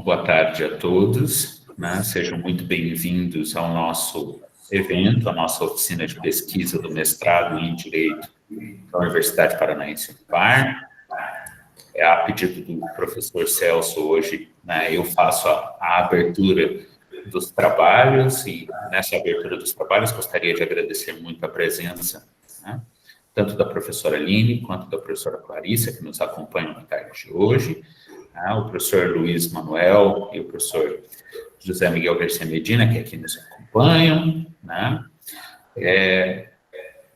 boa tarde a todos, né? Sejam muito bem-vindos ao nosso evento, a nossa oficina de pesquisa do mestrado em Direito da Universidade Paranaense Unipar. A pedido do professor Celso, hoje, né, eu faço a abertura dos trabalhos, e nessa abertura dos trabalhos gostaria de agradecer muito a presença, né, tanto da professora Aline quanto da professora Clarissa, que nos acompanham na tarde de hoje, né, o professor Luiz Manuel e o professor José Miguel Garcia Medina, que aqui nos acompanham, né.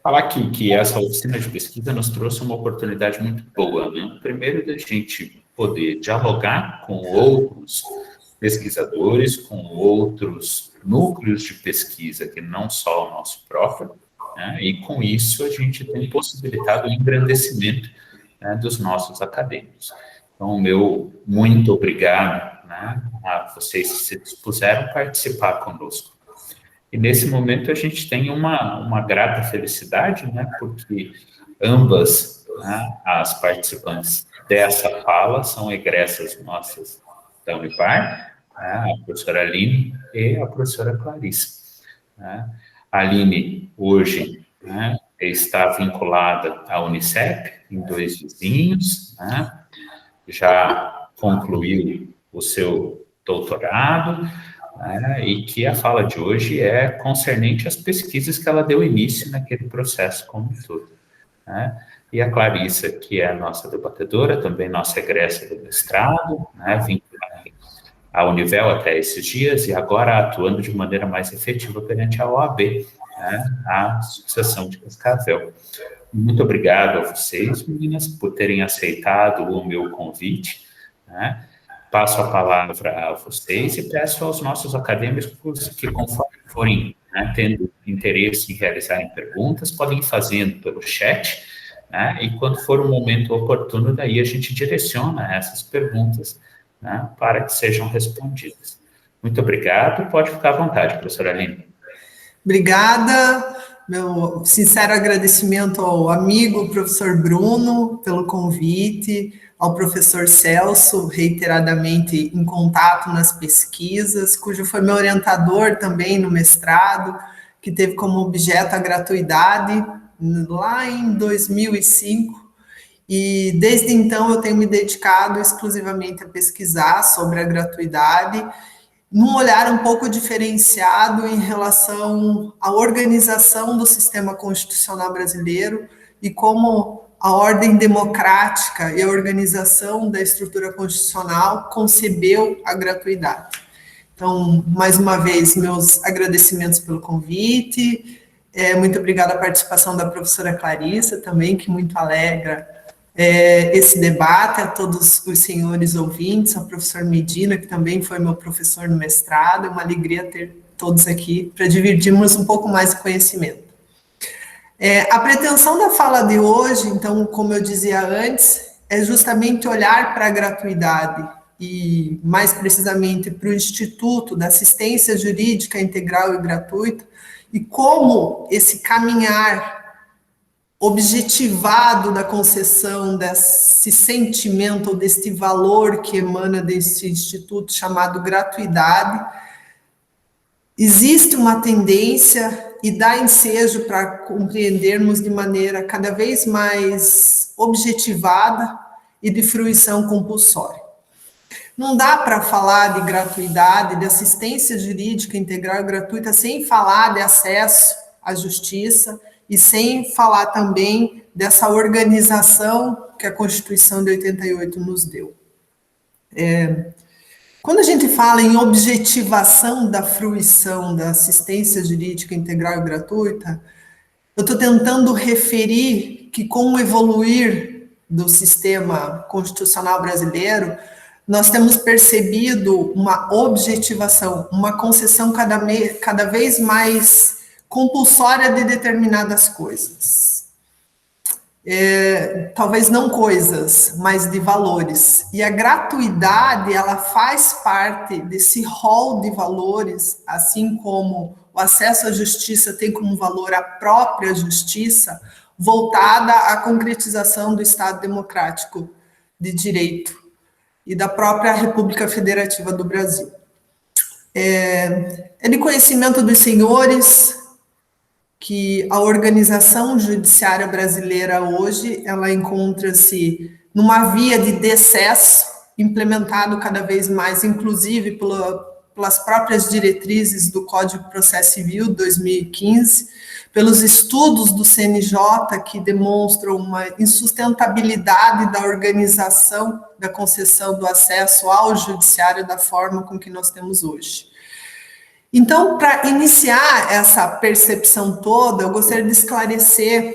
Falar que essa oficina de pesquisa nos trouxe uma oportunidade muito boa, né? Primeiro, da gente poder dialogar com outros pesquisadores, com outros núcleos de pesquisa, que não só o nosso próprio, né? E com isso a gente tem possibilitado o engrandecimento, né, dos nossos acadêmicos. Então, meu muito obrigado, né, a vocês que se dispuseram a participar conosco. E nesse momento a gente tem uma grata felicidade, né, porque ambas, né, as participantes dessa fala são egressas nossas da Unipar, né, a professora Aline e a professora Clarissa. Né. A Aline, hoje, né, está vinculada à Unicep, em Dois Vizinhos, né, já concluiu o seu doutorado, né, e que a fala de hoje é concernente às pesquisas que ela deu início naquele processo como um todo, né. E a Clarissa, que é a nossa debatedora, também nossa egressa do mestrado, né, vinculada à Univel até esses dias, e agora atuando de maneira mais efetiva perante a OAB, né, a sucessão de Cascavel. Muito obrigado a vocês, meninas, por terem aceitado o meu convite, né. Passo a palavra a vocês e peço aos nossos acadêmicos que, conforme forem, né, tendo interesse em realizarem perguntas, podem ir fazendo pelo chat, né, e quando for o momento oportuno, daí a gente direciona essas perguntas, né, para que sejam respondidas. Muito obrigado, pode ficar à vontade, professora Aline. Obrigada, meu sincero agradecimento ao amigo professor Bruno pelo convite, ao professor Celso, reiteradamente em contato nas pesquisas, cujo foi meu orientador também no mestrado, que teve como objeto a gratuidade lá em 2005, e desde então eu tenho me dedicado exclusivamente a pesquisar sobre a gratuidade, num olhar um pouco diferenciado em relação à organização do sistema constitucional brasileiro e como a ordem democrática e a organização da estrutura constitucional concebeu a gratuidade. Então, mais uma vez, meus agradecimentos pelo convite, muito obrigada à participação da professora Clarissa também, que muito alegra esse debate, a todos os senhores ouvintes, ao professor Medina, que também foi meu professor no mestrado, é uma alegria ter todos aqui para dividirmos um pouco mais de conhecimento. A pretensão da fala de hoje, então, como eu dizia antes, é justamente olhar para a gratuidade e, mais precisamente, para o Instituto da Assistência Jurídica Integral e Gratuita e como esse caminhar objetivado da concessão desse sentimento ou deste valor que emana desse instituto chamado gratuidade, existe uma tendência e dá ensejo para compreendermos de maneira cada vez mais objetivada e de fruição compulsória. Não dá para falar de gratuidade, de assistência jurídica integral e gratuita sem falar de acesso à justiça e sem falar também dessa organização que a Constituição de 88 nos deu. Quando a gente fala em objetivação da fruição da assistência jurídica integral e gratuita, eu estou tentando referir que com o evoluir do sistema constitucional brasileiro, nós temos percebido uma objetivação, uma concessão cada vez mais compulsória de determinadas coisas. Talvez não coisas, mas de valores. E a gratuidade, ela faz parte desse rol de valores, assim como o acesso à justiça tem como valor a própria justiça, voltada à concretização do Estado democrático de direito. e da própria República Federativa do Brasil. É de conhecimento dos senhores que a organização judiciária brasileira hoje, ela encontra-se numa via de decesso, implementado cada vez mais, inclusive pelas próprias diretrizes do Código de Processo Civil 2015, pelos estudos do CNJ que demonstram uma insustentabilidade da organização da concessão do acesso ao judiciário da forma com que nós temos hoje. Então, para iniciar essa percepção toda, eu gostaria de esclarecer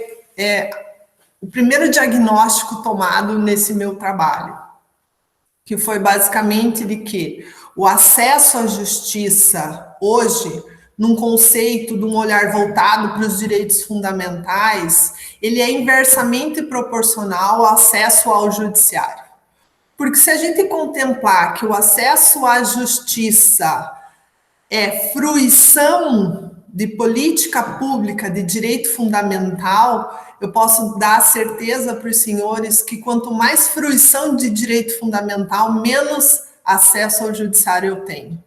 o primeiro diagnóstico tomado nesse meu trabalho, que foi basicamente de que o acesso à justiça hoje, num conceito de um olhar voltado para os direitos fundamentais, ele é inversamente proporcional ao acesso ao judiciário. Porque se a gente contemplar que o acesso à justiça é fruição de política pública de direito fundamental, eu posso dar certeza para os senhores que quanto mais fruição de direito fundamental, menos acesso ao judiciário eu tenho.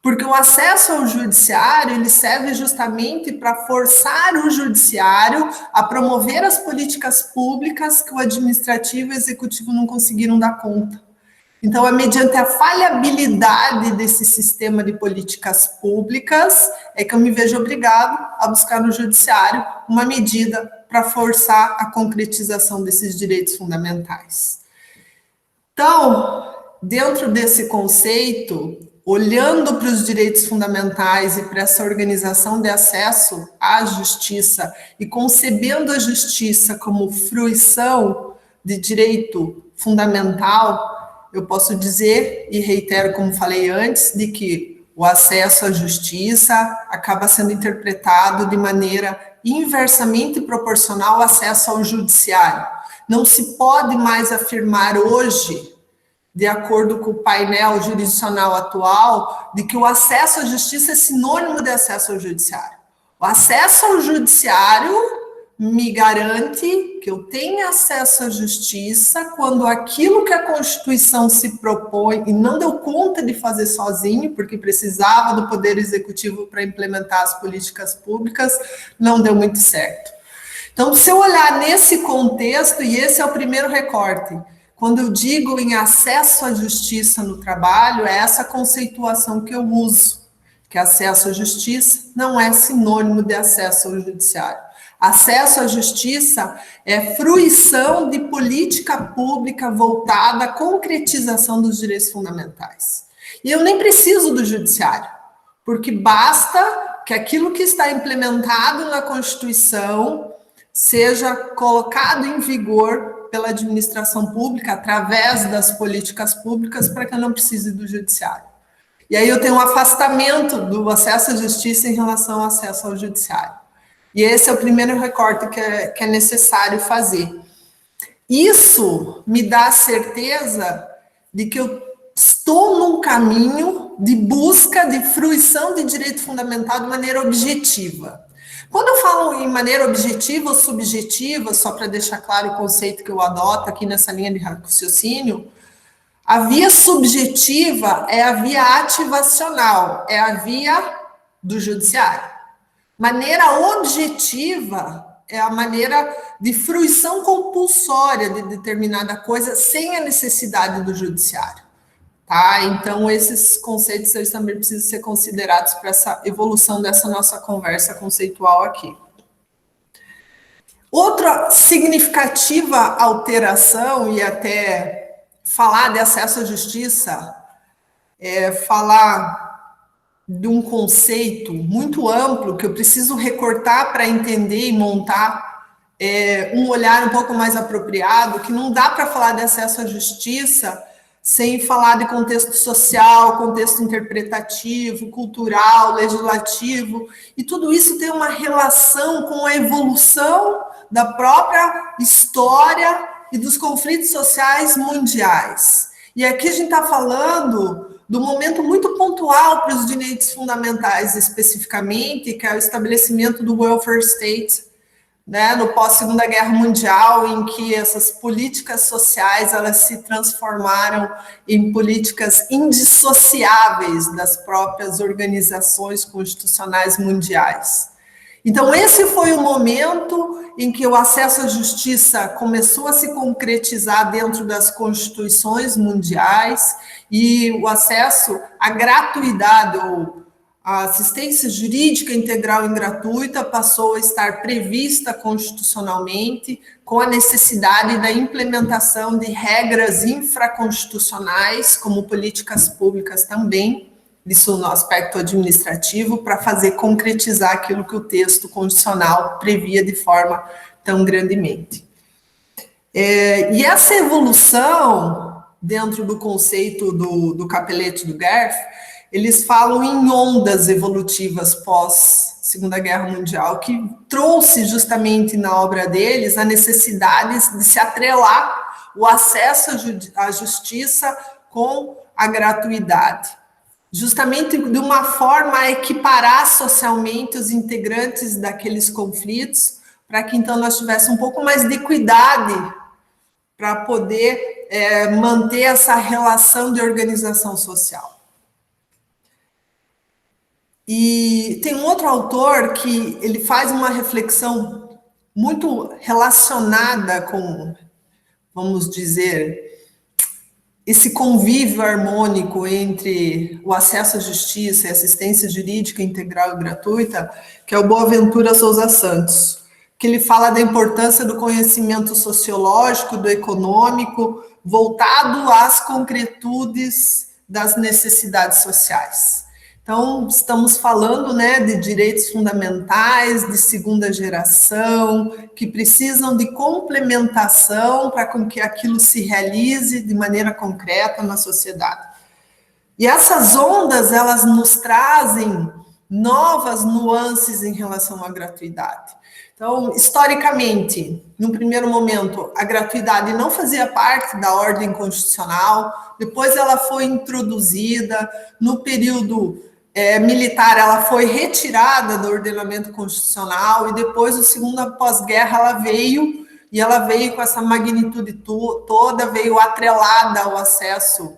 Porque o acesso ao judiciário, ele serve justamente para forçar o judiciário a promover as políticas públicas que o administrativo e o executivo não conseguiram dar conta. Então, é mediante a falhabilidade desse sistema de políticas públicas é que eu me vejo obrigado a buscar no judiciário uma medida para forçar a concretização desses direitos fundamentais. Então, dentro desse conceito, olhando para os direitos fundamentais e para essa organização de acesso à justiça e concebendo a justiça como fruição de direito fundamental, eu posso dizer, e reitero como falei antes, de que o acesso à justiça acaba sendo interpretado de maneira inversamente proporcional ao acesso ao judiciário. Não se pode mais afirmar hoje, de acordo com o painel jurisdicional atual, de que o acesso à justiça é sinônimo de acesso ao judiciário. O acesso ao judiciário me garante que eu tenha acesso à justiça quando aquilo que a Constituição se propõe e não deu conta de fazer sozinho, porque precisava do Poder Executivo para implementar as políticas públicas, não deu muito certo. Então, se eu olhar nesse contexto, e esse é o primeiro recorte, quando eu digo em acesso à justiça no trabalho, é essa conceituação que eu uso, que acesso à justiça não é sinônimo de acesso ao judiciário. Acesso à justiça é fruição de política pública voltada à concretização dos direitos fundamentais. E eu nem preciso do judiciário, porque basta que aquilo que está implementado na Constituição seja colocado em vigor pela administração pública através das políticas públicas para que eu não precise do judiciário. E aí eu tenho um afastamento do acesso à justiça em relação ao acesso ao judiciário. E esse é o primeiro recorte que é necessário fazer. Isso me dá a certeza de que eu estou num caminho de busca de fruição de direito fundamental de maneira objetiva. Quando eu falo em maneira objetiva ou subjetiva, só para deixar claro o conceito que eu adoto aqui nessa linha de raciocínio, a via subjetiva é a via ativacional, é a via do judiciário. Maneira objetiva é a maneira de fruição compulsória de determinada coisa sem a necessidade do judiciário. Tá? Então, esses conceitos eles também precisam ser considerados para essa evolução dessa nossa conversa conceitual aqui. Outra significativa alteração, e até falar de acesso à justiça, é falar de um conceito muito amplo que eu preciso recortar para entender e montar um olhar um pouco mais apropriado, que não dá para falar de acesso à justiça sem falar de contexto social, contexto interpretativo, cultural, legislativo, e tudo isso tem uma relação com a evolução da própria história e dos conflitos sociais mundiais. E aqui a gente está falando do momento muito pontual para os direitos fundamentais, especificamente, que é o estabelecimento do welfare state né, no pós-Segunda Guerra Mundial, em que essas políticas sociais elas se transformaram em políticas indissociáveis das próprias organizações constitucionais mundiais. Então, esse foi o momento em que o acesso à justiça começou a se concretizar dentro das constituições mundiais e o acesso à gratuidade ou a assistência jurídica integral e gratuita passou a estar prevista constitucionalmente, com a necessidade da implementação de regras infraconstitucionais, como políticas públicas também, isso no aspecto administrativo, para fazer concretizar aquilo que o texto constitucional previa de forma tão grandemente. E essa evolução, dentro do conceito do Capelletti e do Gerth, eles falam em ondas evolutivas pós-Segunda Guerra Mundial, que trouxe justamente na obra deles a necessidade de se atrelar o acesso à justiça com a gratuidade, justamente de uma forma a equiparar socialmente os integrantes daqueles conflitos, para que então nós tivéssemos um pouco mais de equidade para poder manter essa relação de organização social. E tem um outro autor que ele faz uma reflexão muito relacionada com, vamos dizer, esse convívio harmônico entre o acesso à justiça e assistência jurídica integral e gratuita, que é o Boaventura Souza Santos, que ele fala da importância do conhecimento sociológico, do econômico, voltado às concretudes das necessidades sociais. Então, estamos falando, né, de direitos fundamentais, de segunda geração, que precisam de complementação para que aquilo se realize de maneira concreta na sociedade. E essas ondas, elas nos trazem novas nuances em relação à gratuidade. Então, historicamente, no primeiro momento, a gratuidade não fazia parte da ordem constitucional, depois ela foi introduzida, no período militar, ela foi retirada do ordenamento constitucional, e depois, o segundo pós-guerra, ela veio com essa magnitude toda, veio atrelada ao acesso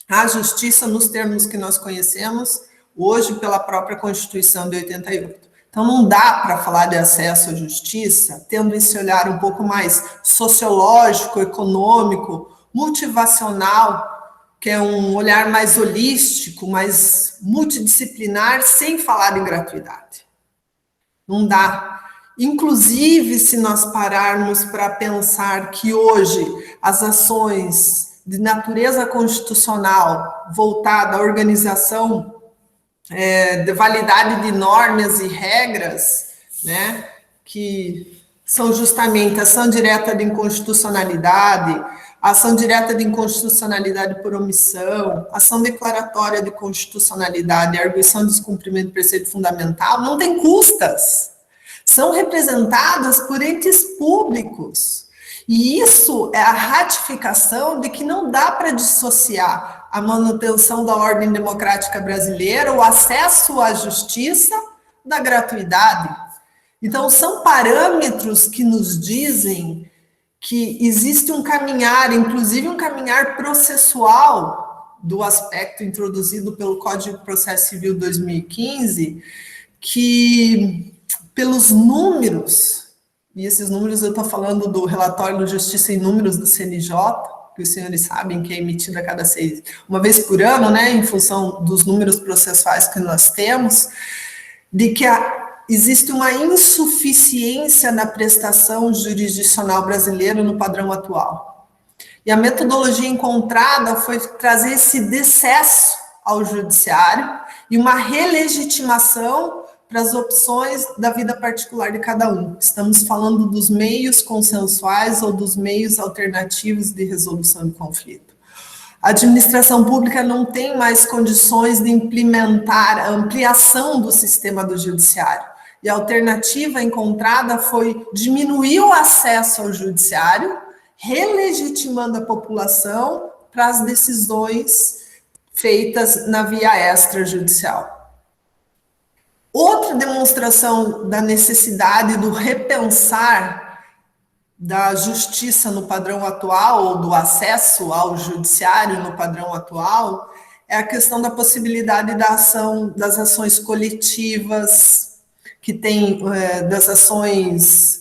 à justiça nos termos que nós conhecemos hoje pela própria Constituição de 88. Então, não dá para falar de acesso à justiça tendo esse olhar um pouco mais sociológico, econômico, motivacional, que é um olhar mais holístico, mais multidisciplinar, sem falar em gratuidade. Não dá. Inclusive, se nós pararmos para pensar que hoje as ações de natureza constitucional voltada à organização de validade de normas e regras, né, que são justamente ação direta de inconstitucionalidade, ação direta de inconstitucionalidade por omissão, ação declaratória de constitucionalidade, arguição de descumprimento do preceito fundamental, não tem custas, são representadas por entes públicos. E isso é a ratificação de que não dá para dissociar a manutenção da ordem democrática brasileira, o acesso à justiça, da gratuidade. Então, são parâmetros que nos dizem que existe um caminhar, inclusive um caminhar processual do aspecto introduzido pelo Código de Processo Civil 2015, que pelos números, e esses números eu estou falando do relatório do Justiça em Números do CNJ, que os senhores sabem que é emitido a cada uma vez por ano, né, em função dos números processuais que nós temos, de que existe uma insuficiência na prestação jurisdicional brasileira no padrão atual. E a metodologia encontrada foi trazer esse decesso ao judiciário e uma relegitimação para as opções da vida particular de cada um. Estamos falando dos meios consensuais ou dos meios alternativos de resolução de conflito. A administração pública não tem mais condições de implementar a ampliação do sistema do judiciário. E a alternativa encontrada foi diminuir o acesso ao judiciário, relegitimando a população para as decisões feitas na via extrajudicial. Outra demonstração da necessidade do repensar da justiça no padrão atual, ou do acesso ao judiciário no padrão atual, é a questão da possibilidade da ação, das ações coletivas, que tem, das ações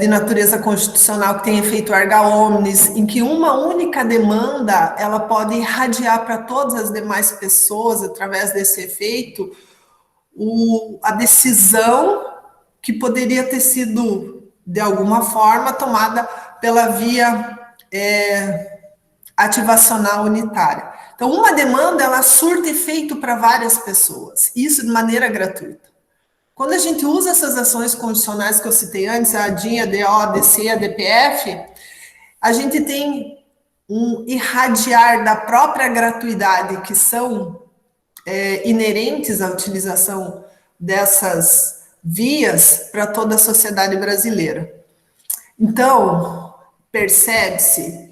de natureza constitucional que tem efeito erga omnes, em que uma única demanda ela pode irradiar para todas as demais pessoas, através desse efeito, a decisão que poderia ter sido, de alguma forma, tomada pela via ativacional unitária. Então, uma demanda, ela surte efeito para várias pessoas, isso de maneira gratuita. Quando a gente usa essas ações condicionais que eu citei antes, a ADIM, a DO, a DC, a DPF, a gente tem um irradiar da própria gratuidade, que são inerentes à utilização dessas vias para toda a sociedade brasileira. Então, percebe-se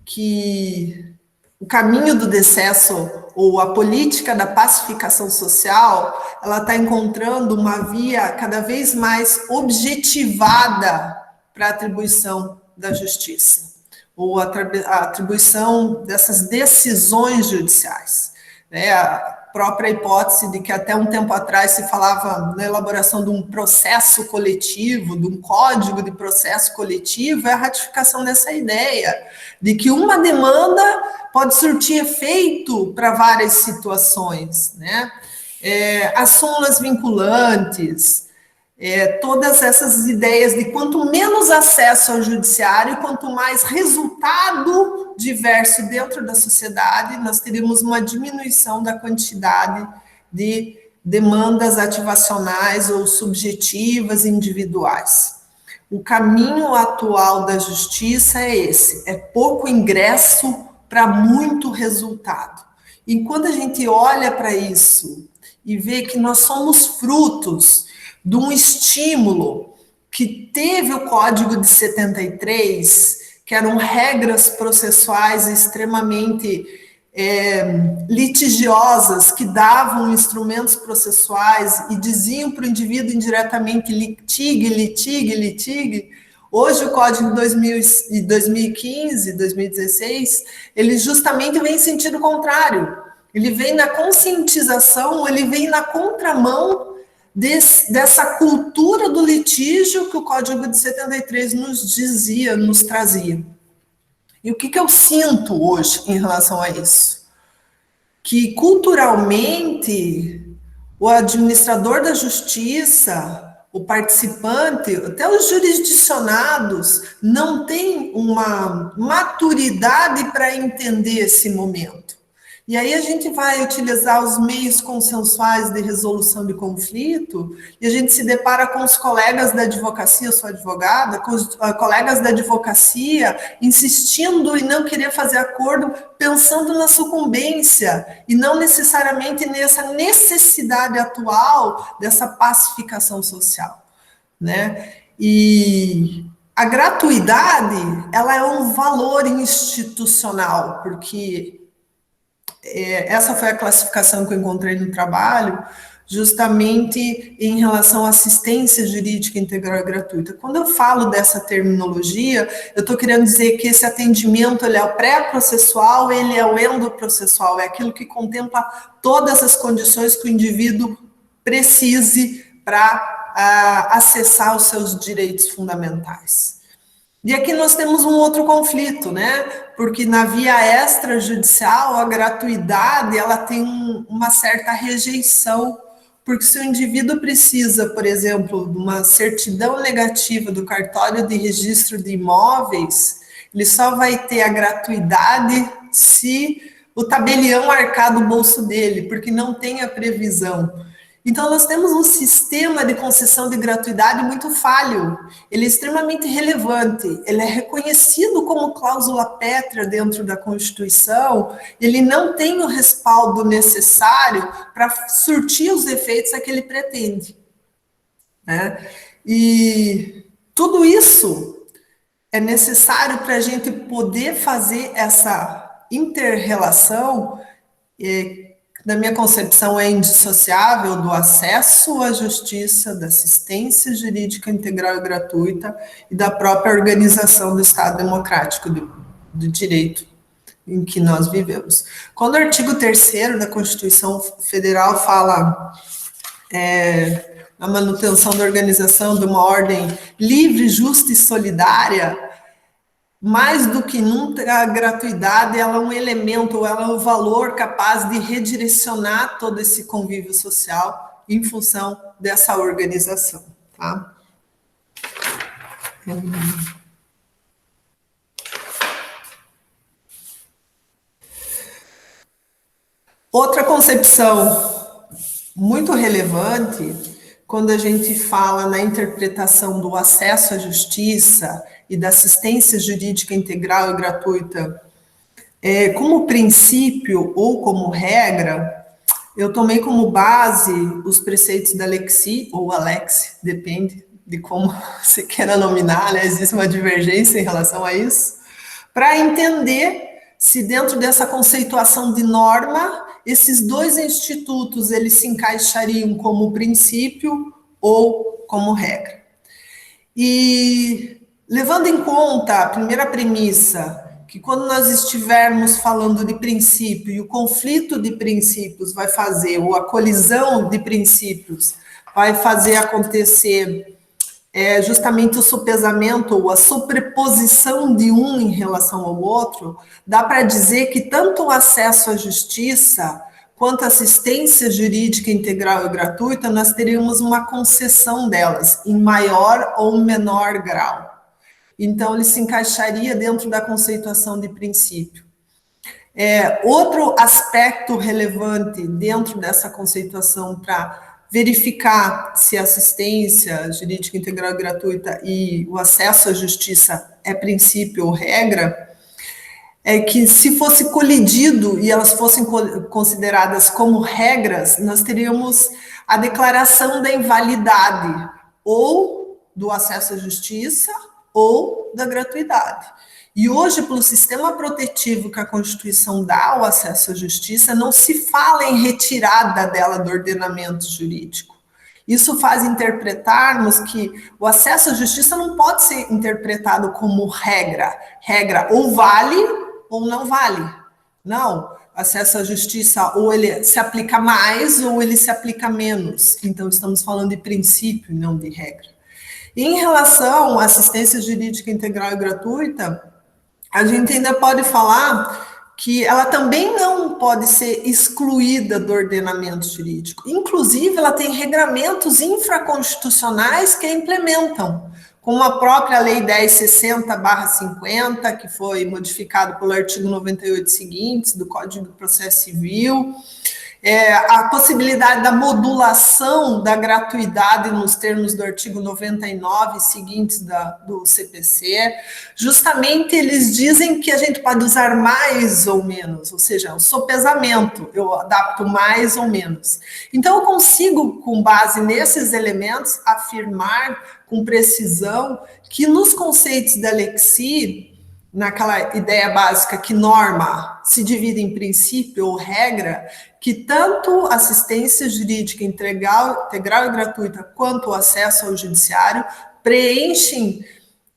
que o caminho do decesso, ou a política da pacificação social, ela está encontrando uma via cada vez mais objetivada para a atribuição da justiça, ou a atribuição dessas decisões judiciais. A própria hipótese de que até um tempo atrás se falava na elaboração de um processo coletivo, de um código de processo coletivo, é a ratificação dessa ideia de que uma demanda pode surtir efeito para várias situações, né? As súmulas vinculantes, todas essas ideias de quanto menos acesso ao judiciário, quanto mais resultado diverso dentro da sociedade, nós teríamos uma diminuição da quantidade de demandas ativacionais ou subjetivas individuais. O caminho atual da justiça é esse, é pouco ingresso para muito resultado. E quando a gente olha para isso e vê que nós somos frutos de um estímulo que teve o Código de 73, que eram regras processuais extremamente litigiosas, que davam instrumentos processuais e diziam para o indivíduo indiretamente litigue, litigue, litigue. Hoje o Código de 2015, 2016, ele justamente vem em sentido contrário. Ele vem na conscientização, ele vem na contramão dessa cultura do litígio que o Código de 73 nos dizia, nos trazia. E o que eu sinto hoje em relação a isso? Que culturalmente o administrador da justiça, o participante, até os jurisdicionados, não tem uma maturidade para entender esse momento. E aí a gente vai utilizar os meios consensuais de resolução de conflito e a gente se depara com os colegas da advocacia, eu sou advogada, com os colegas da advocacia insistindo em não querer fazer acordo, pensando na sucumbência e não necessariamente nessa necessidade atual dessa pacificação social, né? E a gratuidade, ela é um valor institucional, porque essa foi a classificação que eu encontrei no trabalho, justamente em relação à assistência jurídica integral e gratuita. Quando eu falo dessa terminologia, eu estou querendo dizer que esse atendimento ele é o pré-processual, ele é o endoprocessual, é aquilo que contempla todas as condições que o indivíduo precise para acessar os seus direitos fundamentais. E aqui nós temos um outro conflito, né? Porque na via extrajudicial, a gratuidade, ela tem uma certa rejeição, porque se o indivíduo precisa, por exemplo, de uma certidão negativa do cartório de registro de imóveis, ele só vai ter a gratuidade se o tabelião arcar do bolso dele, porque não tem a previsão. Então, nós temos um sistema de concessão de gratuidade muito falho. Ele é extremamente relevante, ele é reconhecido como cláusula pétrea dentro da Constituição, ele não tem o respaldo necessário para surtir os efeitos a que ele pretende, né? E tudo isso é necessário para a gente poder fazer essa inter-relação na minha concepção, é indissociável do acesso à justiça, da assistência jurídica integral e gratuita e da própria organização do Estado democrático do direito em que nós vivemos. Quando o artigo 3º da Constituição Federal fala na manutenção da organização de uma ordem livre, justa e solidária, mais do que nunca a gratuidade ela é um elemento, ela é um valor capaz de redirecionar todo esse convívio social em função dessa organização, tá? Outra concepção muito relevante, quando a gente fala na interpretação do acesso à justiça e da assistência jurídica integral e gratuita, como princípio ou como regra, eu tomei como base os preceitos da Lexi, ou Alex, depende de como você queira nominar, né? Existe uma divergência em relação a isso, para entender se dentro dessa conceituação de norma, esses dois institutos eles se encaixariam como princípio ou como regra. E levando em conta a primeira premissa, que quando nós estivermos falando de princípio e o conflito de princípios vai fazer, ou a colisão de princípios vai fazer acontecer justamente o sopesamento ou a sobreposição de um em relação ao outro, dá para dizer que tanto o acesso à justiça quanto a assistência jurídica integral e gratuita, nós teríamos uma concessão delas, em maior ou menor grau. Então, ele se encaixaria dentro da conceituação de princípio. Outro aspecto relevante dentro dessa conceituação para verificar se a assistência jurídica integral e gratuita e o acesso à justiça é princípio ou regra, é que se fosse colidido e elas fossem consideradas como regras, nós teríamos a declaração da invalidade ou do acesso à justiça ou da gratuidade. E hoje, pelo sistema protetivo que a Constituição dá ao acesso à justiça, não se fala em retirada dela do ordenamento jurídico. Isso faz interpretarmos que o acesso à justiça não pode ser interpretado como regra. Regra ou vale ou não vale. Não, acesso à justiça ou ele se aplica mais ou ele se aplica menos. Então, estamos falando de princípio e não de regra. E em relação à assistência jurídica integral e gratuita, a gente ainda pode falar que ela também não pode ser excluída do ordenamento jurídico. Inclusive, ela tem regramentos infraconstitucionais que a implementam, como a própria Lei 1060/50, que foi modificado pelo artigo 98 seguintes do Código do Processo Civil, a possibilidade da modulação da gratuidade nos termos do artigo 99 seguintes do CPC. Justamente eles dizem que a gente pode usar mais ou menos, ou seja, o sopesamento, eu adapto mais ou menos. Então eu consigo, com base nesses elementos, afirmar com precisão que nos conceitos da Lexi, naquela ideia básica que norma se divide em princípio ou regra, que tanto assistência jurídica integral e gratuita quanto o acesso ao judiciário preenchem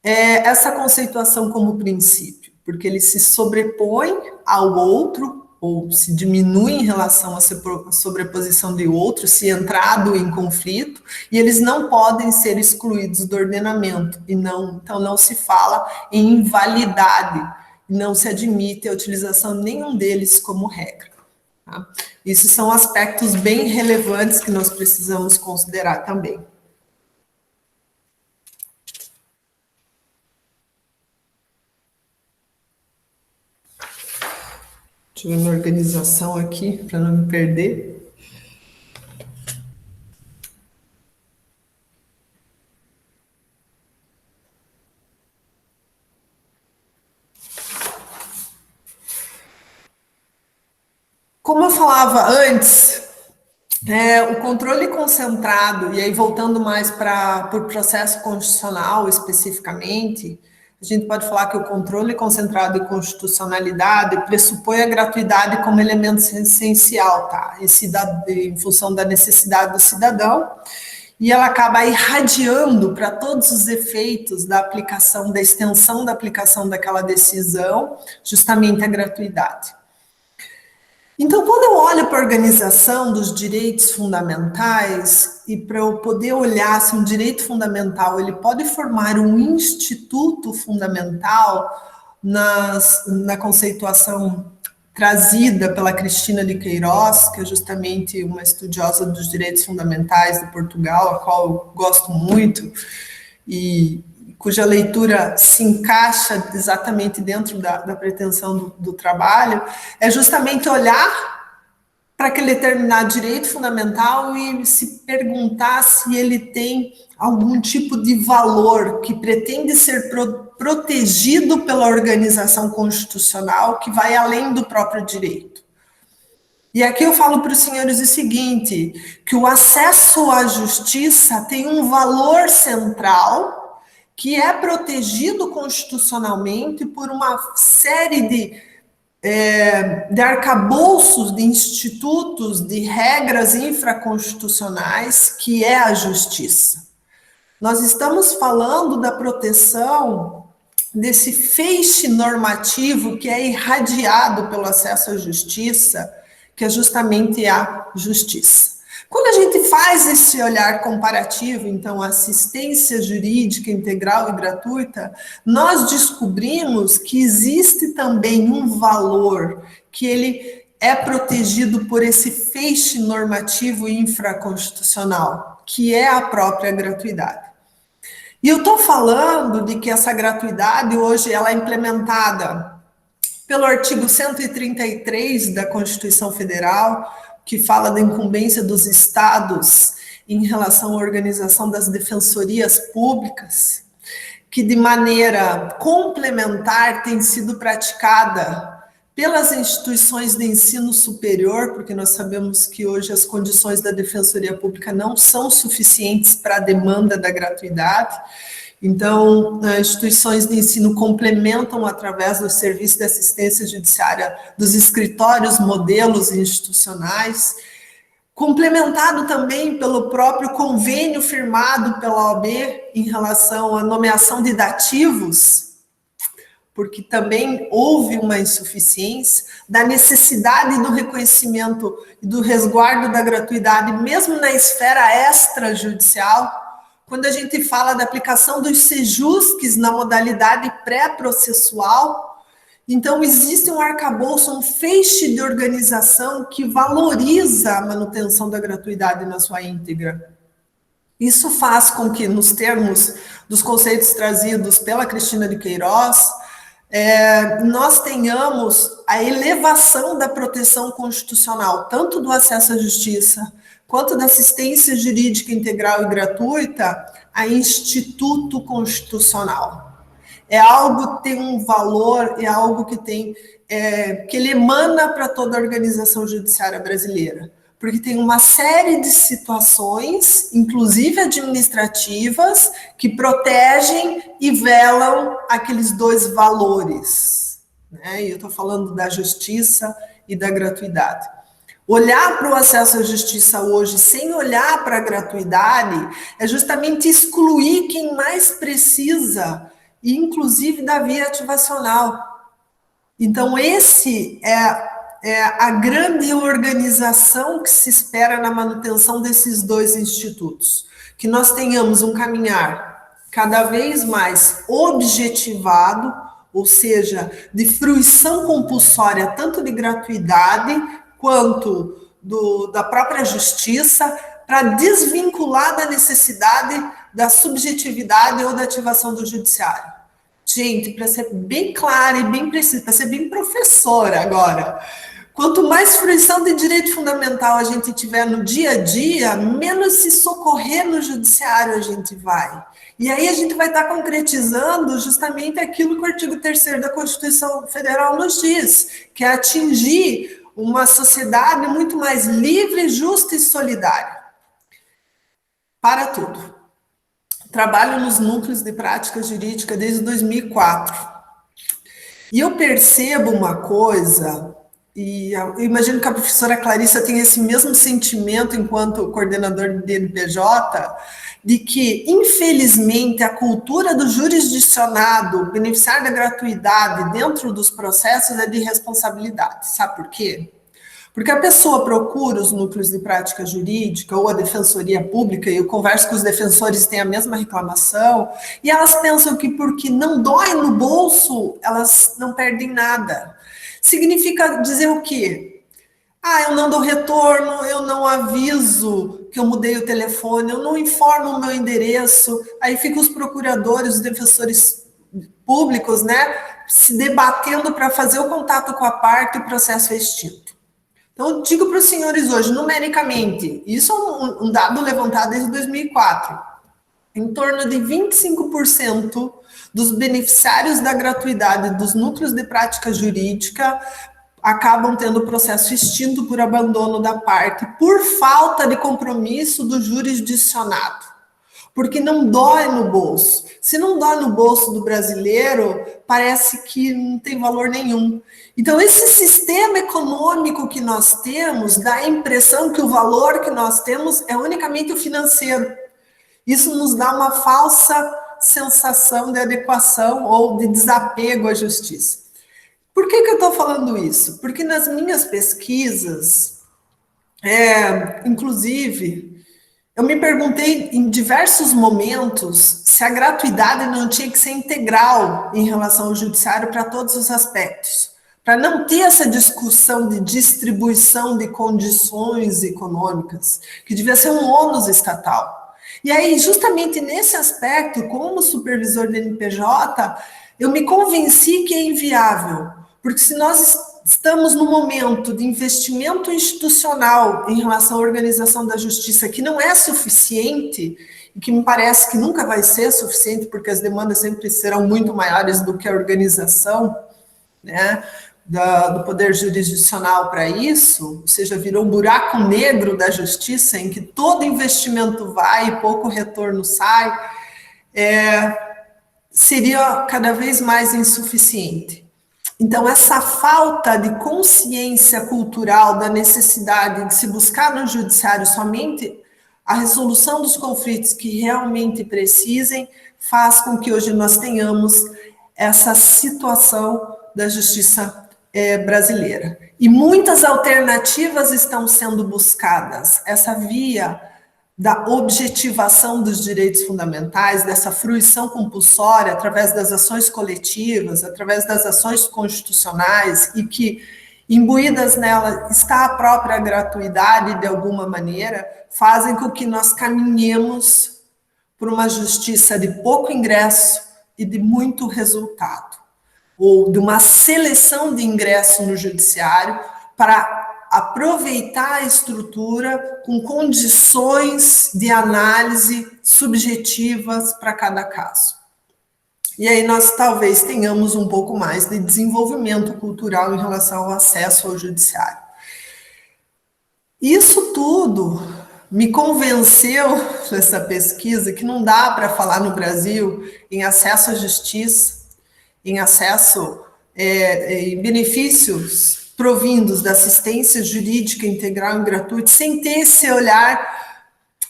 essa conceituação como princípio, porque ele se sobrepõe ao outro, ou se diminui em relação à sobreposição de outro, se entrado em conflito, e eles não podem ser excluídos do ordenamento, então não se fala em invalidade, não se admite a utilização de nenhum deles como regra. Tá? Isso são aspectos bem relevantes que nós precisamos considerar também. Deixa eu ver minha organização aqui, para não me perder. Como eu falava antes, o controle concentrado, e aí voltando mais para o processo constitucional especificamente, A gente pode falar que o controle concentrado em constitucionalidade pressupõe a gratuidade como elemento essencial, tá? Em função da necessidade do cidadão, e ela acaba irradiando para todos os efeitos da aplicação, da extensão da aplicação daquela decisão, justamente a gratuidade. Então, quando eu olho para a organização dos direitos fundamentais, e para eu poder olhar se um direito fundamental ele pode formar um instituto fundamental na conceituação trazida pela Cristina de Queiroz, que é justamente uma estudiosa dos direitos fundamentais de Portugal, a qual eu gosto muito, e cuja leitura se encaixa exatamente dentro da pretensão do trabalho, é justamente olhar para aquele determinado direito fundamental e se perguntar se ele tem algum tipo de valor que pretende ser protegido pela organização constitucional que vai além do próprio direito. E aqui eu falo para os senhores o seguinte, que o acesso à justiça tem um valor central que é protegido constitucionalmente por uma série de arcabouços, de institutos, de regras infraconstitucionais, que é a justiça. Nós estamos falando da proteção desse feixe normativo que é irradiado pelo acesso à justiça, que é justamente a justiça. Quando a gente faz esse olhar comparativo, então, assistência jurídica integral e gratuita, nós descobrimos que existe também um valor que ele é protegido por esse feixe normativo infraconstitucional, que é a própria gratuidade. E eu estou falando de que essa gratuidade hoje ela é implementada pelo artigo 133 da Constituição Federal, que fala da incumbência dos estados em relação à organização das defensorias públicas, que de maneira complementar tem sido praticada pelas instituições de ensino superior, porque nós sabemos que hoje as condições da defensoria pública não são suficientes para a demanda da gratuidade. Então, as instituições de ensino complementam através do serviço de assistência judiciária dos escritórios modelos institucionais, complementado também pelo próprio convênio firmado pela OAB em relação à nomeação de dativos, porque também houve uma insuficiência da necessidade do reconhecimento e do resguardo da gratuidade, mesmo na esfera extrajudicial. Quando a gente fala da aplicação dos sejusques na modalidade pré-processual, então existe um arcabouço, um feixe de organização que valoriza a manutenção da gratuidade na sua íntegra. Isso faz com que, nos termos dos conceitos trazidos pela Cristina de Queiroz, nós tenhamos a elevação da proteção constitucional, tanto do acesso à justiça, quanto da assistência jurídica integral e gratuita, a instituto constitucional. É algo que tem um valor, é algo que tem, que ele emana para toda a organização judiciária brasileira, porque tem uma série de situações, inclusive administrativas, que protegem e velam aqueles dois valores, né? E eu estou falando da justiça e da gratuidade. Olhar para o acesso à justiça hoje sem olhar para a gratuidade é justamente excluir quem mais precisa, inclusive da via ativacional. Então, esse é a grande organização que se espera na manutenção desses dois institutos. Que nós tenhamos um caminhar cada vez mais objetivado, ou seja, de fruição compulsória, tanto de gratuidade quanto da própria justiça, para desvincular da necessidade da subjetividade ou da ativação do judiciário. Gente, para ser bem clara e bem precisa, para ser bem professora agora, quanto mais fruição de direito fundamental a gente tiver no dia a dia, menos se socorrer no judiciário a gente vai. E aí a gente vai estar concretizando justamente aquilo que o artigo 3º da Constituição Federal nos diz, que é atingir uma sociedade muito mais livre, justa e solidária. Para tudo. trabalho nos núcleos de prática jurídica desde 2004. E eu percebo uma coisa, e eu imagino que a professora Clarissa tem esse mesmo sentimento enquanto coordenador de NPJ, de que, infelizmente, a cultura do jurisdicionado, beneficiar da gratuidade dentro dos processos é de responsabilidade. Sabe por quê? Porque a pessoa procura os núcleos de prática jurídica ou a defensoria pública, e eu converso com os defensores que têm a mesma reclamação, e elas pensam que porque não dói no bolso, elas não perdem nada. Significa dizer o quê? Eu não dou retorno, eu não aviso que eu mudei o telefone, eu não informo o meu endereço, aí ficam os procuradores, os defensores públicos, né, se debatendo para fazer o contato com a parte e o processo é extinto. Então, eu digo para os senhores hoje, numericamente, isso é um dado levantado desde 2004, em torno de 25% dos beneficiários da gratuidade dos núcleos de prática jurídica acabam tendo o processo extinto por abandono da parte, por falta de compromisso do jurisdicionado, porque não dói no bolso. Se não dói no bolso do brasileiro, parece que não tem valor nenhum. Então, esse sistema econômico que nós temos dá a impressão que o valor que nós temos é unicamente o financeiro. Isso nos dá uma falsa sensação de adequação ou de desapego à justiça. Por que eu estou falando isso? Porque nas minhas pesquisas, inclusive, eu me perguntei em diversos momentos se a gratuidade não tinha que ser integral em relação ao judiciário para todos os aspectos, para não ter essa discussão de distribuição de condições econômicas, que devia ser um ônus estatal. E aí, justamente nesse aspecto, como supervisor do NPJ, eu me convenci que é inviável, porque se nós estamos no momento de investimento institucional em relação à organização da justiça, que não é suficiente, e que me parece que nunca vai ser suficiente, porque as demandas sempre serão muito maiores do que a organização, né, do poder jurisdicional para isso, ou seja, virou um buraco negro da justiça, em que todo investimento vai e pouco retorno sai, seria cada vez mais insuficiente. Então, essa falta de consciência cultural da necessidade de se buscar no judiciário somente a resolução dos conflitos que realmente precisem, faz com que hoje nós tenhamos essa situação da justiça brasileira. E muitas alternativas estão sendo buscadas. Essa via da objetivação dos direitos fundamentais, dessa fruição compulsória através das ações coletivas, através das ações constitucionais, e que, imbuídas nela, está a própria gratuidade, de alguma maneira, fazem com que nós caminhemos por uma justiça de pouco ingresso e de muito resultado, ou de uma seleção de ingresso no judiciário para aproveitar a estrutura com condições de análise subjetivas para cada caso. E aí nós talvez tenhamos um pouco mais de desenvolvimento cultural em relação ao acesso ao judiciário. Isso tudo me convenceu, nessa pesquisa, que não dá para falar no Brasil em acesso à justiça, em acesso em benefícios provindos da assistência jurídica integral e gratuita, sem ter esse olhar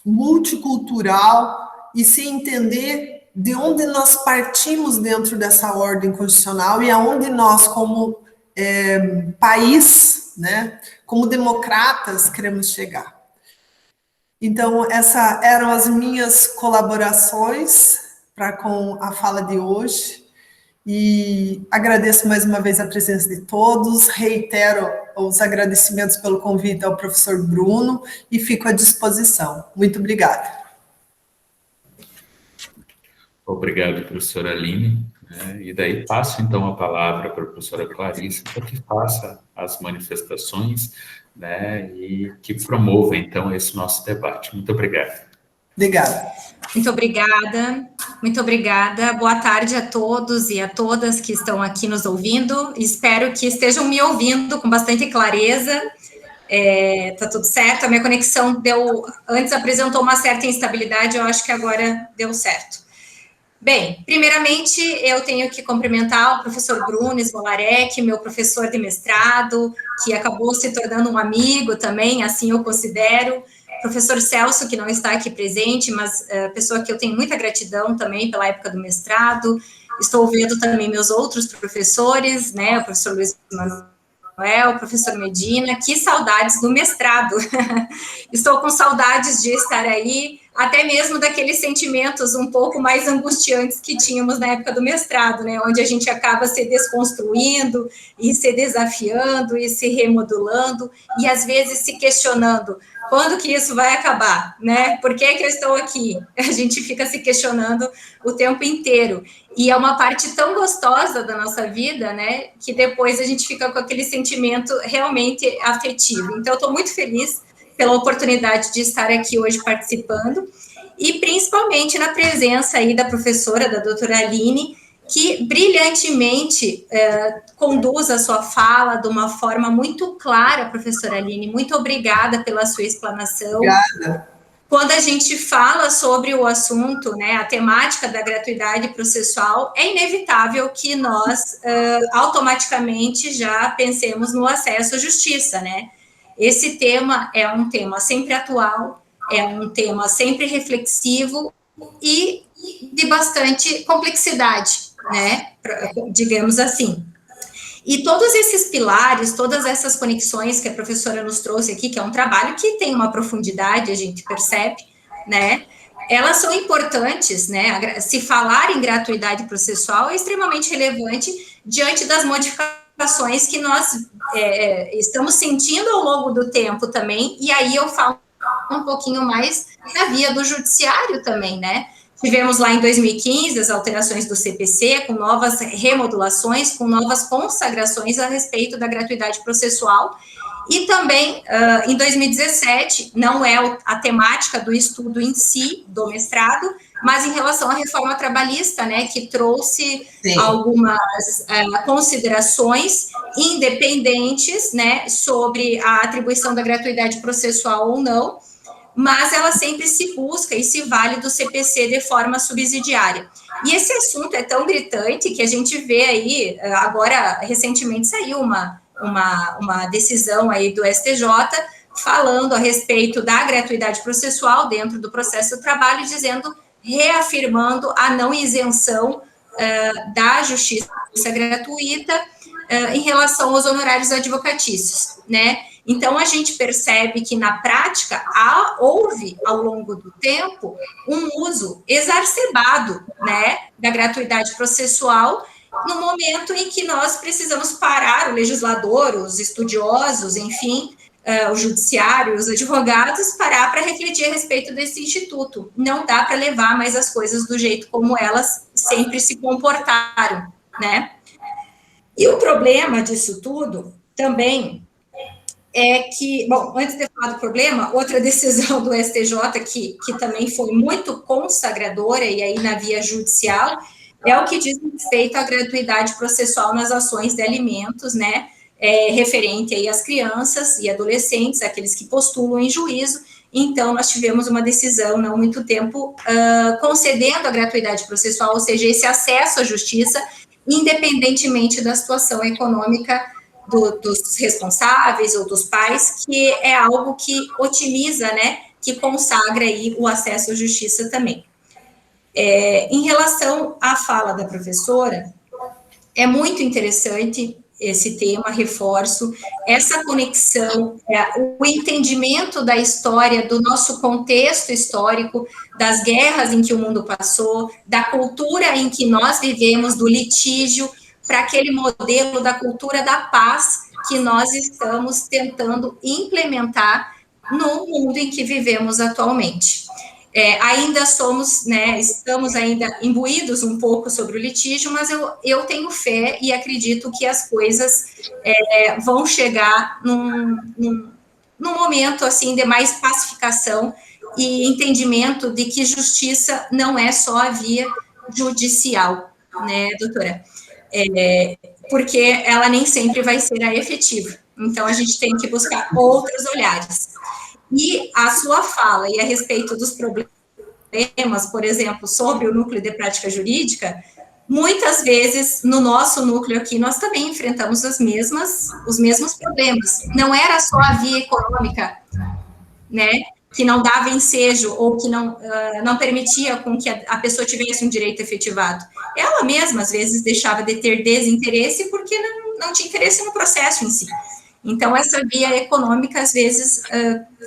multicultural e sem entender de onde nós partimos dentro dessa ordem constitucional e aonde nós, como país, né, como democratas, queremos chegar. Então, essas eram as minhas colaborações com a fala de hoje. E agradeço mais uma vez a presença de todos, reitero os agradecimentos pelo convite ao professor Bruno e fico à disposição. Muito obrigada. Obrigado, professora Aline. E daí passo, então, a palavra para a professora Clarissa, para que faça as manifestações, né, e que promova, então, esse nosso debate. Muito obrigado. Obrigada. Muito obrigada, muito obrigada. Boa tarde a todos e a todas que estão aqui nos ouvindo. Espero que estejam me ouvindo com bastante clareza. Tá tudo certo, a minha conexão antes apresentou uma certa instabilidade, eu acho que agora deu certo. Bem, primeiramente, eu tenho que cumprimentar o professor Bruno Smolarek, meu professor de mestrado, que acabou se tornando um amigo também, assim eu considero. Professor Celso, que não está aqui presente, mas pessoa que eu tenho muita gratidão também pela época do mestrado. Estou vendo também meus outros professores, né, o professor Luiz Manuel, o professor Medina, que saudades do mestrado. Estou com saudades de estar aí, até mesmo daqueles sentimentos um pouco mais angustiantes que tínhamos na época do mestrado, né, onde a gente acaba se desconstruindo e se desafiando e se remodulando e às vezes se questionando quando que isso vai acabar, né? Por que eu estou aqui? A gente fica se questionando o tempo inteiro. E é uma parte tão gostosa da nossa vida, né? Que depois a gente fica com aquele sentimento realmente afetivo. Então, eu estou muito feliz pela oportunidade de estar aqui hoje participando e principalmente na presença aí da professora, da doutora Aline, que brilhantemente conduz a sua fala de uma forma muito clara, professora Aline. Muito obrigada pela sua explanação. Obrigada. Quando a gente fala sobre o assunto, né, a temática da gratuidade processual, é inevitável que nós automaticamente já pensemos no acesso à justiça, né? Esse tema é um tema sempre atual, é um tema sempre reflexivo e de bastante complexidade, né, digamos assim. E todos esses pilares, todas essas conexões que a professora nos trouxe aqui, que é um trabalho que tem uma profundidade, a gente percebe, né, elas são importantes, né, se falar em gratuidade processual é extremamente relevante diante das modificações que nós estamos sentindo ao longo do tempo também, e aí eu falo um pouquinho mais na via do judiciário também, né. Tivemos lá em 2015 as alterações do CPC, com novas remodulações, com novas consagrações a respeito da gratuidade processual. E também, em 2017, não é a temática do estudo em si, do mestrado, mas em relação à reforma trabalhista, né, que trouxe algumas considerações independentes, né, sobre a atribuição da gratuidade processual ou não, mas ela sempre se busca e se vale do CPC de forma subsidiária. E esse assunto é tão gritante que a gente vê aí, agora, recentemente saiu uma decisão aí do STJ falando a respeito da gratuidade processual dentro do processo do trabalho, dizendo, reafirmando a não isenção da justiça gratuita em relação aos honorários advocatícios, né? Então, a gente percebe que, na prática, houve, ao longo do tempo, um uso exacerbado, né, da gratuidade processual, no momento em que nós precisamos parar, o legislador, os estudiosos, enfim, o judiciário, os advogados, parar para refletir a respeito desse instituto. Não dá para levar mais as coisas do jeito como elas sempre se comportaram, né? E o problema disso tudo também é que, bom, antes de falar do problema, outra decisão do STJ que também foi muito consagradora, e aí na via judicial, é o que diz respeito à gratuidade processual nas ações de alimentos, né, referente aí às crianças e adolescentes, aqueles que postulam em juízo. Então, nós tivemos uma decisão, não há muito tempo, concedendo a gratuidade processual, ou seja, esse acesso à justiça, independentemente da situação econômica dos responsáveis ou dos pais, que é algo que otimiza, né, que consagra aí o acesso à justiça também. Em relação à fala da professora, é muito interessante esse tema, reforço, essa conexão, o entendimento da história, do nosso contexto histórico, das guerras em que o mundo passou, da cultura em que nós vivemos, do litígio, para aquele modelo da cultura da paz que nós estamos tentando implementar no mundo em que vivemos atualmente. Ainda somos, né, estamos ainda imbuídos um pouco sobre o litígio, mas eu tenho fé e acredito que as coisas vão chegar num momento, assim, de mais pacificação e entendimento de que justiça não é só a via judicial, né, doutora? Porque ela nem sempre vai ser a efetiva, Então, a gente tem que buscar outros olhares. E a sua fala e a respeito dos problemas, por exemplo, sobre o núcleo de prática jurídica, muitas vezes, no nosso núcleo aqui, nós também enfrentamos os mesmos problemas. Não era só a via econômica, né, que não dava ensejo ou que não permitia com que a pessoa tivesse um direito efetivado. Ela mesma, às vezes, deixava de ter desinteresse porque não tinha interesse no processo em si. Então, essa via econômica, às vezes,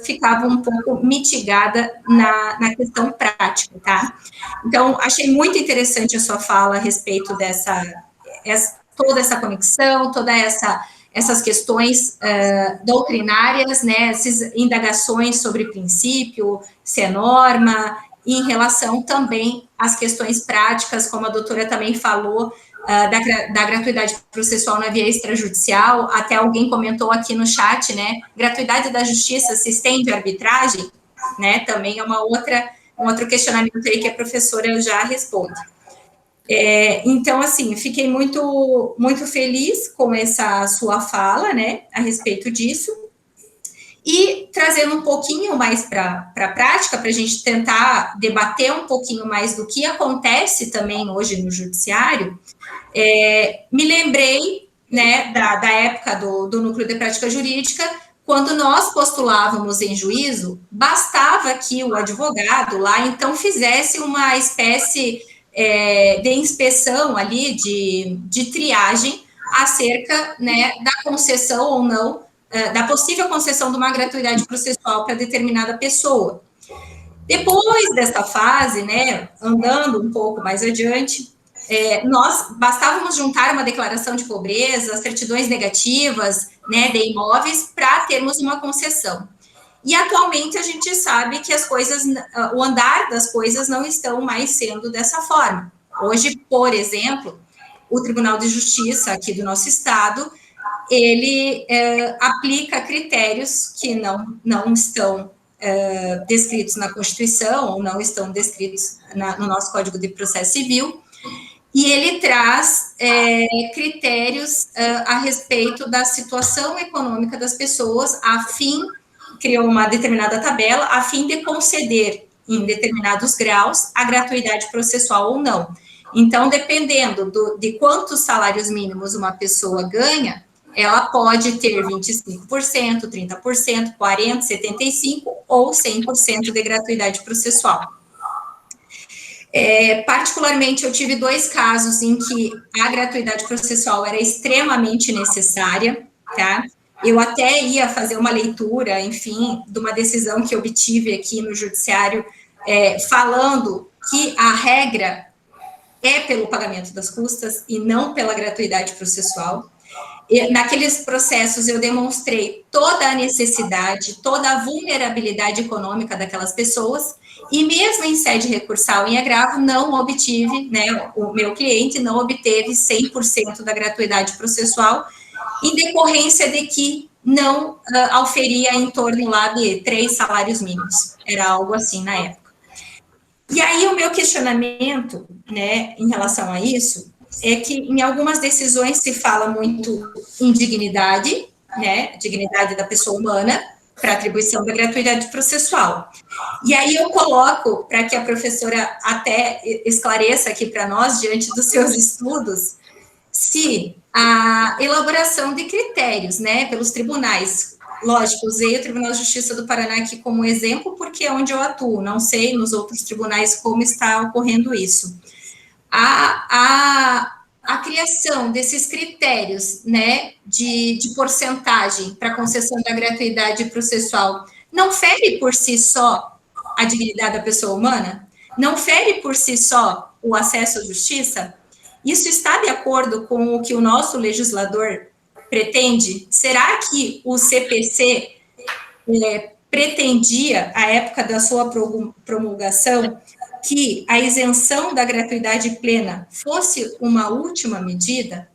ficava um pouco mitigada na questão prática, tá? Então, achei muito interessante a sua fala a respeito toda essa conexão, essas questões doutrinárias, né, essas indagações sobre princípio, se é norma, e em relação também às questões práticas, como a doutora também falou, da gratuidade processual na via extrajudicial. Até alguém comentou aqui no chat, né, gratuidade da justiça se estende à arbitragem, né, também é um outro questionamento aí que a professora já responde. Então, assim, fiquei muito, muito feliz com essa sua fala, né, a respeito disso, e trazendo um pouquinho mais para a prática, para a gente tentar debater um pouquinho mais do que acontece também hoje no judiciário, me lembrei, né, da época do núcleo de prática jurídica, quando nós postulávamos em juízo, bastava que o advogado lá, então, fizesse uma espécie de inspeção ali, de triagem, acerca, né, da concessão ou não, da possível concessão de uma gratuidade processual para determinada pessoa. Depois dessa fase, né, andando um pouco mais adiante, nós bastávamos juntar uma declaração de pobreza, certidões negativas, né, de imóveis, para termos uma concessão. E atualmente a gente sabe que o andar das coisas não estão mais sendo dessa forma. Hoje, por exemplo, o Tribunal de Justiça aqui do nosso estado, ele aplica critérios que não estão descritos na Constituição ou não estão descritos no nosso Código de Processo Civil, e ele traz critérios a respeito da situação econômica das pessoas, criou uma determinada tabela, a fim de conceder, em determinados graus, a gratuidade processual ou não. Então, dependendo de quantos salários mínimos uma pessoa ganha, ela pode ter 25%, 30%, 40%, 75% ou 100% de gratuidade processual. Particularmente, eu tive 2 casos em que a gratuidade processual era extremamente necessária, tá? Eu até ia fazer uma leitura, enfim, de uma decisão que eu obtive aqui no judiciário, falando que a regra é pelo pagamento das custas e não pela gratuidade processual. Naqueles processos, eu demonstrei toda a necessidade, toda a vulnerabilidade econômica daquelas pessoas, e mesmo em sede recursal em agravo, não obtive, né, o meu cliente não obteve 100% da gratuidade processual, em decorrência de que não auferia em torno lá de 3 salários mínimos. Era algo assim na época. E aí, o meu questionamento, né, em relação a isso, é que em algumas decisões se fala muito em dignidade, né, dignidade da pessoa humana, para atribuição da gratuidade processual. E aí eu coloco, para que a professora até esclareça aqui para nós, diante dos seus estudos, se a elaboração de critérios, né, pelos tribunais, lógico, usei o Tribunal de Justiça do Paraná aqui como exemplo, porque é onde eu atuo, não sei nos outros tribunais como está ocorrendo isso. A criação desses critérios, né, de porcentagem para concessão da gratuidade processual, não fere por si só a dignidade da pessoa humana? Não fere por si só o acesso à justiça? Isso está de acordo com o que o nosso legislador pretende? Será que o CPC pretendia, à época da sua promulgação, que a isenção da gratuidade plena fosse uma última medida?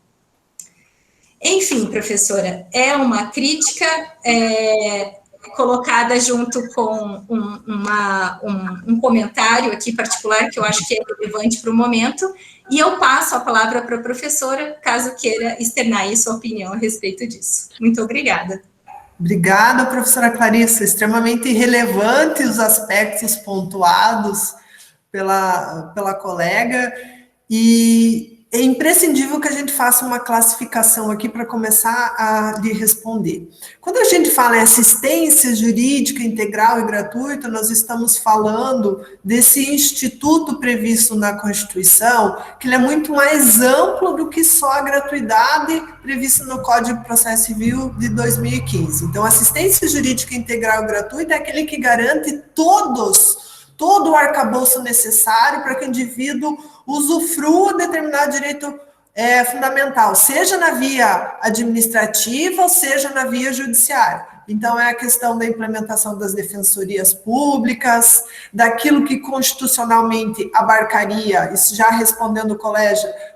Enfim, professora, é uma crítica colocada junto com um comentário aqui particular, que eu acho que é relevante para o momento, e eu passo a palavra para a professora, caso queira externar aí sua opinião a respeito disso. Muito obrigada. Obrigada, professora Clarissa. Extremamente relevante os aspectos pontuados pela colega, e é imprescindível que a gente faça uma classificação aqui para começar a lhe responder. Quando a gente fala em assistência jurídica integral e gratuita, nós estamos falando desse instituto previsto na Constituição, que ele é muito mais amplo do que só a gratuidade prevista no Código de Processo Civil de 2015. Então, assistência jurídica integral e gratuita é aquele que garante todo o arcabouço necessário para que o indivíduo usufrua determinado direito fundamental, seja na via administrativa ou seja na via judiciária. Então, é a questão da implementação das defensorias públicas, daquilo que constitucionalmente abarcaria, isso já respondendo o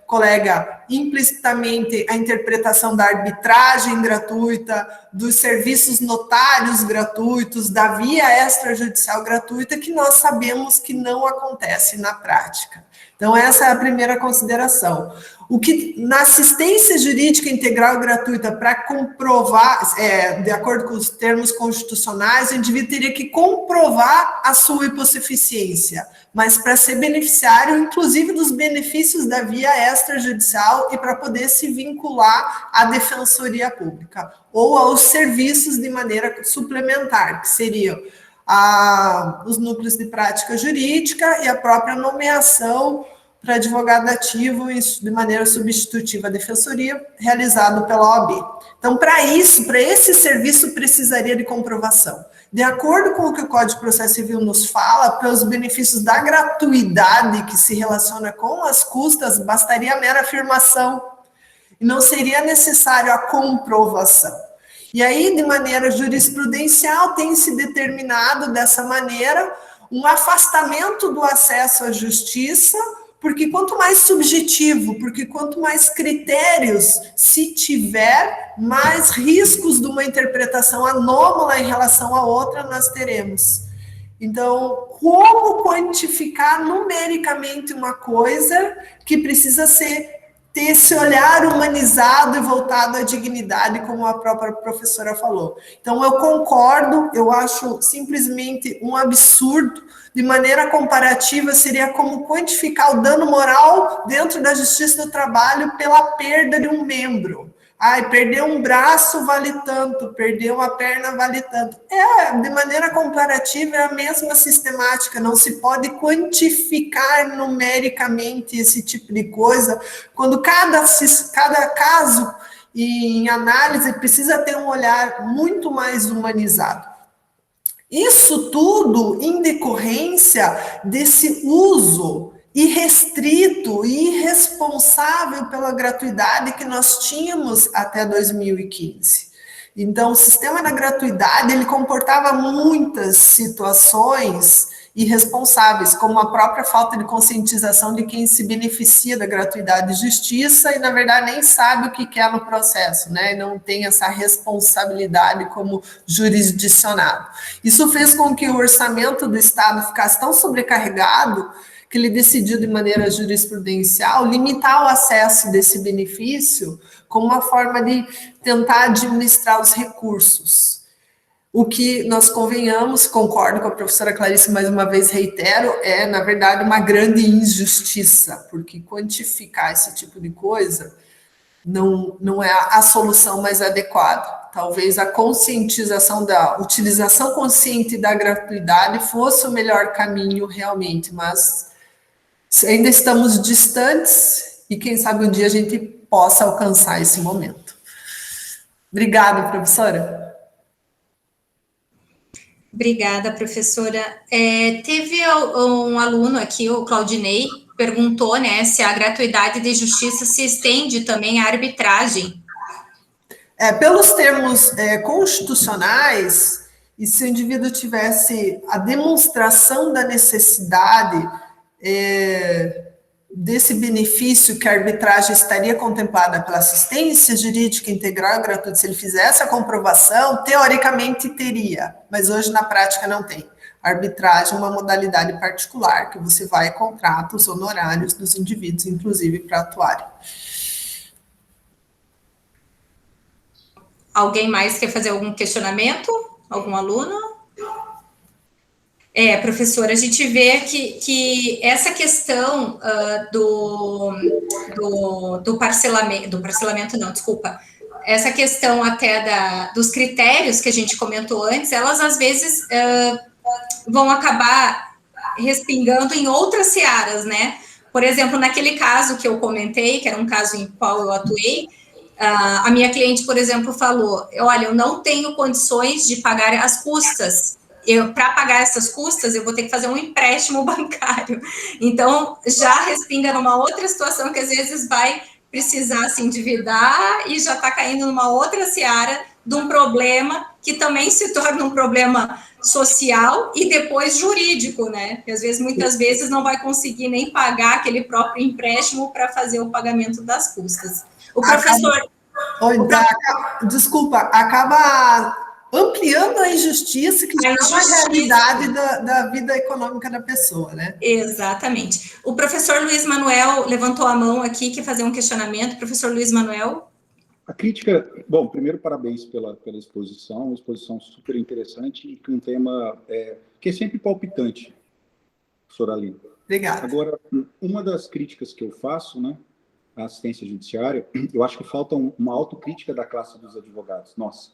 colega, implicitamente a interpretação da arbitragem gratuita, dos serviços notários gratuitos, da via extrajudicial gratuita, que nós sabemos que não acontece na prática. Então, essa é a primeira consideração. O que na assistência jurídica integral e gratuita, para comprovar, de acordo com os termos constitucionais, o indivíduo teria que comprovar a sua hipossuficiência, mas para ser beneficiário, inclusive, dos benefícios da via extrajudicial e para poder se vincular à defensoria pública ou aos serviços de maneira suplementar, que seriam os núcleos de prática jurídica e a própria nomeação para advogado ativo de maneira substitutiva à defensoria, realizado pela OAB. Então, para esse serviço, precisaria de comprovação. De acordo com o que o Código de Processo Civil nos fala, pelos benefícios da gratuidade que se relaciona com as custas, bastaria a mera afirmação, e não seria necessário a comprovação. E aí, de maneira jurisprudencial, tem se determinado dessa maneira um afastamento do acesso à justiça, porque quanto mais subjetivo, porque quanto mais critérios se tiver, mais riscos de uma interpretação anômala em relação à outra nós teremos. Então, como quantificar numericamente uma coisa que precisa ter esse olhar humanizado e voltado à dignidade, como a própria professora falou. Então, eu concordo, eu acho simplesmente um absurdo. De maneira comparativa, seria como quantificar o dano moral dentro da justiça do trabalho pela perda de um membro. Perder um braço vale tanto, perder uma perna vale tanto. De maneira comparativa, é a mesma sistemática, não se pode quantificar numericamente esse tipo de coisa, quando cada caso em análise precisa ter um olhar muito mais humanizado. Isso tudo em decorrência desse uso irrestrito e irresponsável pela gratuidade que nós tínhamos até 2015. Então, o sistema da gratuidade, ele comportava muitas situações irresponsáveis, como a própria falta de conscientização de quem se beneficia da gratuidade de justiça e, na verdade, nem sabe o que quer no processo, né? E não tem essa responsabilidade como jurisdicionado. Isso fez com que o orçamento do Estado ficasse tão sobrecarregado que ele decidiu, de maneira jurisprudencial, limitar o acesso desse benefício como uma forma de tentar administrar os recursos. O que nós convenhamos, concordo com a professora Clarice, mais uma vez reitero, é, na verdade, uma grande injustiça, porque quantificar esse tipo de coisa não é a solução mais adequada. Talvez a conscientização da utilização consciente da gratuidade fosse o melhor caminho realmente, mas ainda estamos distantes e quem sabe um dia a gente possa alcançar esse momento. Obrigada, professora. Obrigada, professora. Teve um aluno aqui, o Claudinei, perguntou, né, se a gratuidade de justiça se estende também à arbitragem. Pelos termos constitucionais, e se o indivíduo tivesse a demonstração da necessidade desse benefício que a arbitragem estaria contemplada pela assistência jurídica integral e gratuita, se ele fizesse a comprovação, teoricamente teria, mas hoje na prática não tem. A arbitragem é uma modalidade particular, que você vai e contrata os honorários dos indivíduos, inclusive para atuarem. Alguém mais quer fazer algum questionamento? Algum aluno? Professora, a gente vê que essa questão do parcelamento não, desculpa, essa questão até dos critérios que a gente comentou antes, elas às vezes vão acabar respingando em outras searas, né? Por exemplo, naquele caso que eu comentei, que era um caso em qual eu atuei, a minha cliente, por exemplo, falou, olha, eu não tenho condições de pagar as custas, para pagar essas custas, eu vou ter que fazer um empréstimo bancário. Então, já respinga numa outra situação que às vezes vai precisar se endividar e já está caindo numa outra seara de um problema que também se torna um problema social e depois jurídico, né? Que às vezes, muitas vezes, não vai conseguir nem pagar aquele próprio empréstimo para fazer o pagamento das custas. O professor... Desculpa, acaba ampliando a injustiça que já é uma realidade da vida econômica da pessoa, né? Exatamente. O professor Luiz Manuel levantou a mão aqui, quer fazer um questionamento. Professor Luiz Manuel? A crítica... Bom, primeiro, parabéns pela exposição, uma exposição super interessante e com um tema que é sempre palpitante, professora Aline. Obrigada. Agora, uma das críticas que eu faço, né, à assistência judiciária, eu acho que falta uma autocrítica da classe dos advogados, nossa.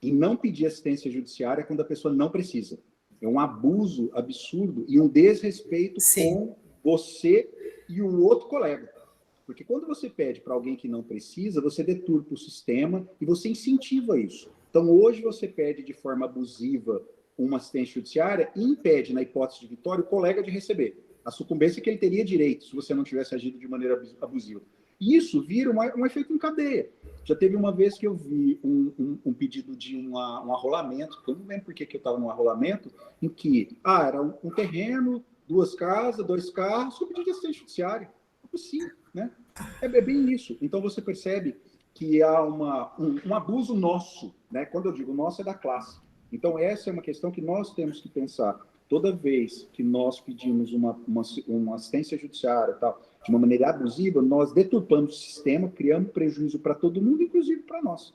E não pedir assistência judiciária quando a pessoa não precisa. É um abuso absurdo e um desrespeito com você e o outro colega. Porque quando você pede para alguém que não precisa, você deturpa o sistema e você incentiva isso. Então, hoje você pede de forma abusiva uma assistência judiciária e impede, na hipótese de vitória, o colega de receber. A sucumbência que ele teria direito se você não tivesse agido de maneira abusiva. E isso vira um efeito em cadeia. Já teve uma vez que eu vi um pedido de um arrolamento, que eu não lembro por que eu estava num arrolamento, em que era um terreno, 2 casas, 2 carros, com pedido de assistência judiciária. Sim, né? É bem isso. Então você percebe que há um abuso nosso, né? Quando eu digo nosso, é da classe. Então essa é uma questão que nós temos que pensar. Toda vez que nós pedimos uma assistência judiciária tal, de uma maneira abusiva, nós deturpamos o sistema, criamos prejuízo para todo mundo, inclusive para nós.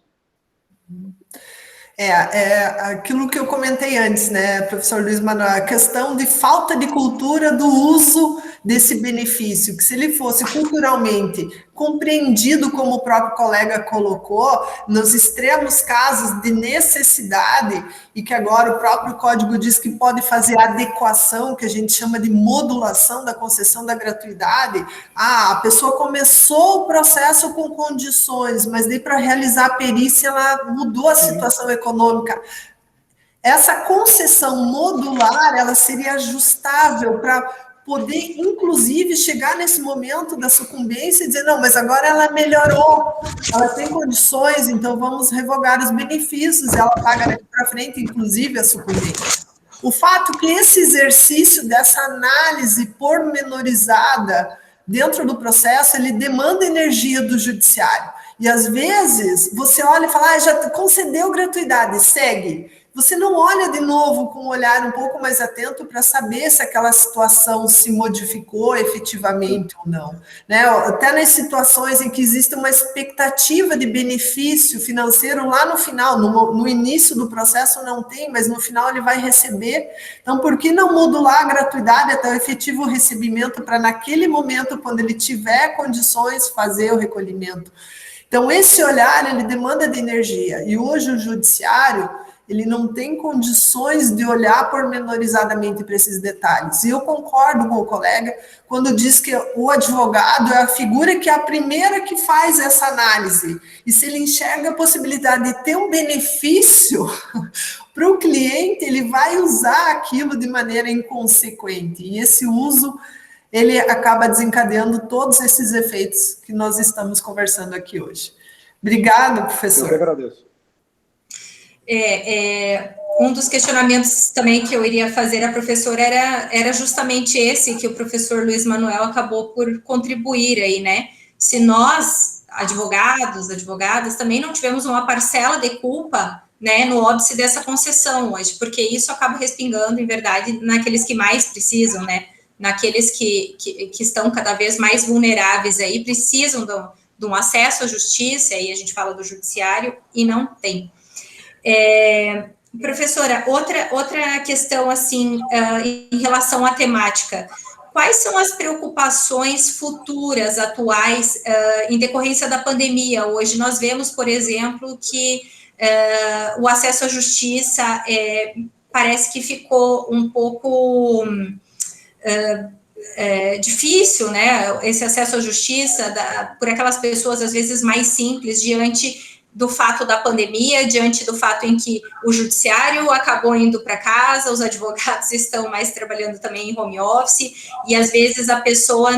Aquilo que eu comentei antes, né, professor Luiz Manuel, a questão de falta de cultura do uso desse benefício, que se ele fosse culturalmente compreendido, como o próprio colega colocou, nos extremos casos de necessidade, e que agora o próprio código diz que pode fazer adequação, que a gente chama de modulação da concessão da gratuidade. A pessoa começou o processo com condições, mas daí para realizar a perícia ela mudou a situação econômica. Essa concessão modular, ela seria ajustável para poder, inclusive, chegar nesse momento da sucumbência e dizer, não, mas agora ela melhorou, ela tem condições, então vamos revogar os benefícios, ela paga daqui para frente, inclusive, a sucumbência. O fato que esse exercício dessa análise pormenorizada dentro do processo, ele demanda energia do judiciário. E, às vezes, você olha e fala, já concedeu gratuidade, segue. Você não olha de novo com um olhar um pouco mais atento para saber se aquela situação se modificou efetivamente ou não. Né? Até nas situações em que existe uma expectativa de benefício financeiro lá no final, no início do processo não tem, mas no final ele vai receber. Então, por que não modular a gratuidade até o efetivo recebimento para naquele momento, quando ele tiver condições, fazer o recolhimento? Então, esse olhar, ele demanda de energia. E hoje o judiciário, ele não tem condições de olhar pormenorizadamente para esses detalhes. E eu concordo com o colega quando diz que o advogado é a figura que é a primeira que faz essa análise. E se ele enxerga a possibilidade de ter um benefício para o cliente, ele vai usar aquilo de maneira inconsequente. E esse uso, ele acaba desencadeando todos esses efeitos que nós estamos conversando aqui hoje. Obrigado, professor. Eu que agradeço. um dos questionamentos também que eu iria fazer à professora era justamente esse que o professor Luiz Manuel acabou por contribuir aí, né? Se nós, advogados, advogadas, também não tivemos uma parcela de culpa, né, no óbice dessa concessão hoje, porque isso acaba respingando, em verdade, naqueles que mais precisam, né? Naqueles que estão cada vez mais vulneráveis aí, precisam de um acesso à justiça, aí a gente fala do judiciário, e não tem. Professora, outra questão, assim, em relação à temática, quais são as preocupações futuras, atuais, em decorrência da pandemia? Hoje nós vemos, por exemplo, que o acesso à justiça parece que ficou um pouco difícil, né? Esse acesso à justiça por aquelas pessoas, às vezes, mais simples, diante do fato da pandemia, diante do fato em que o judiciário acabou indo para casa, os advogados estão mais trabalhando também em home office, e às vezes a pessoa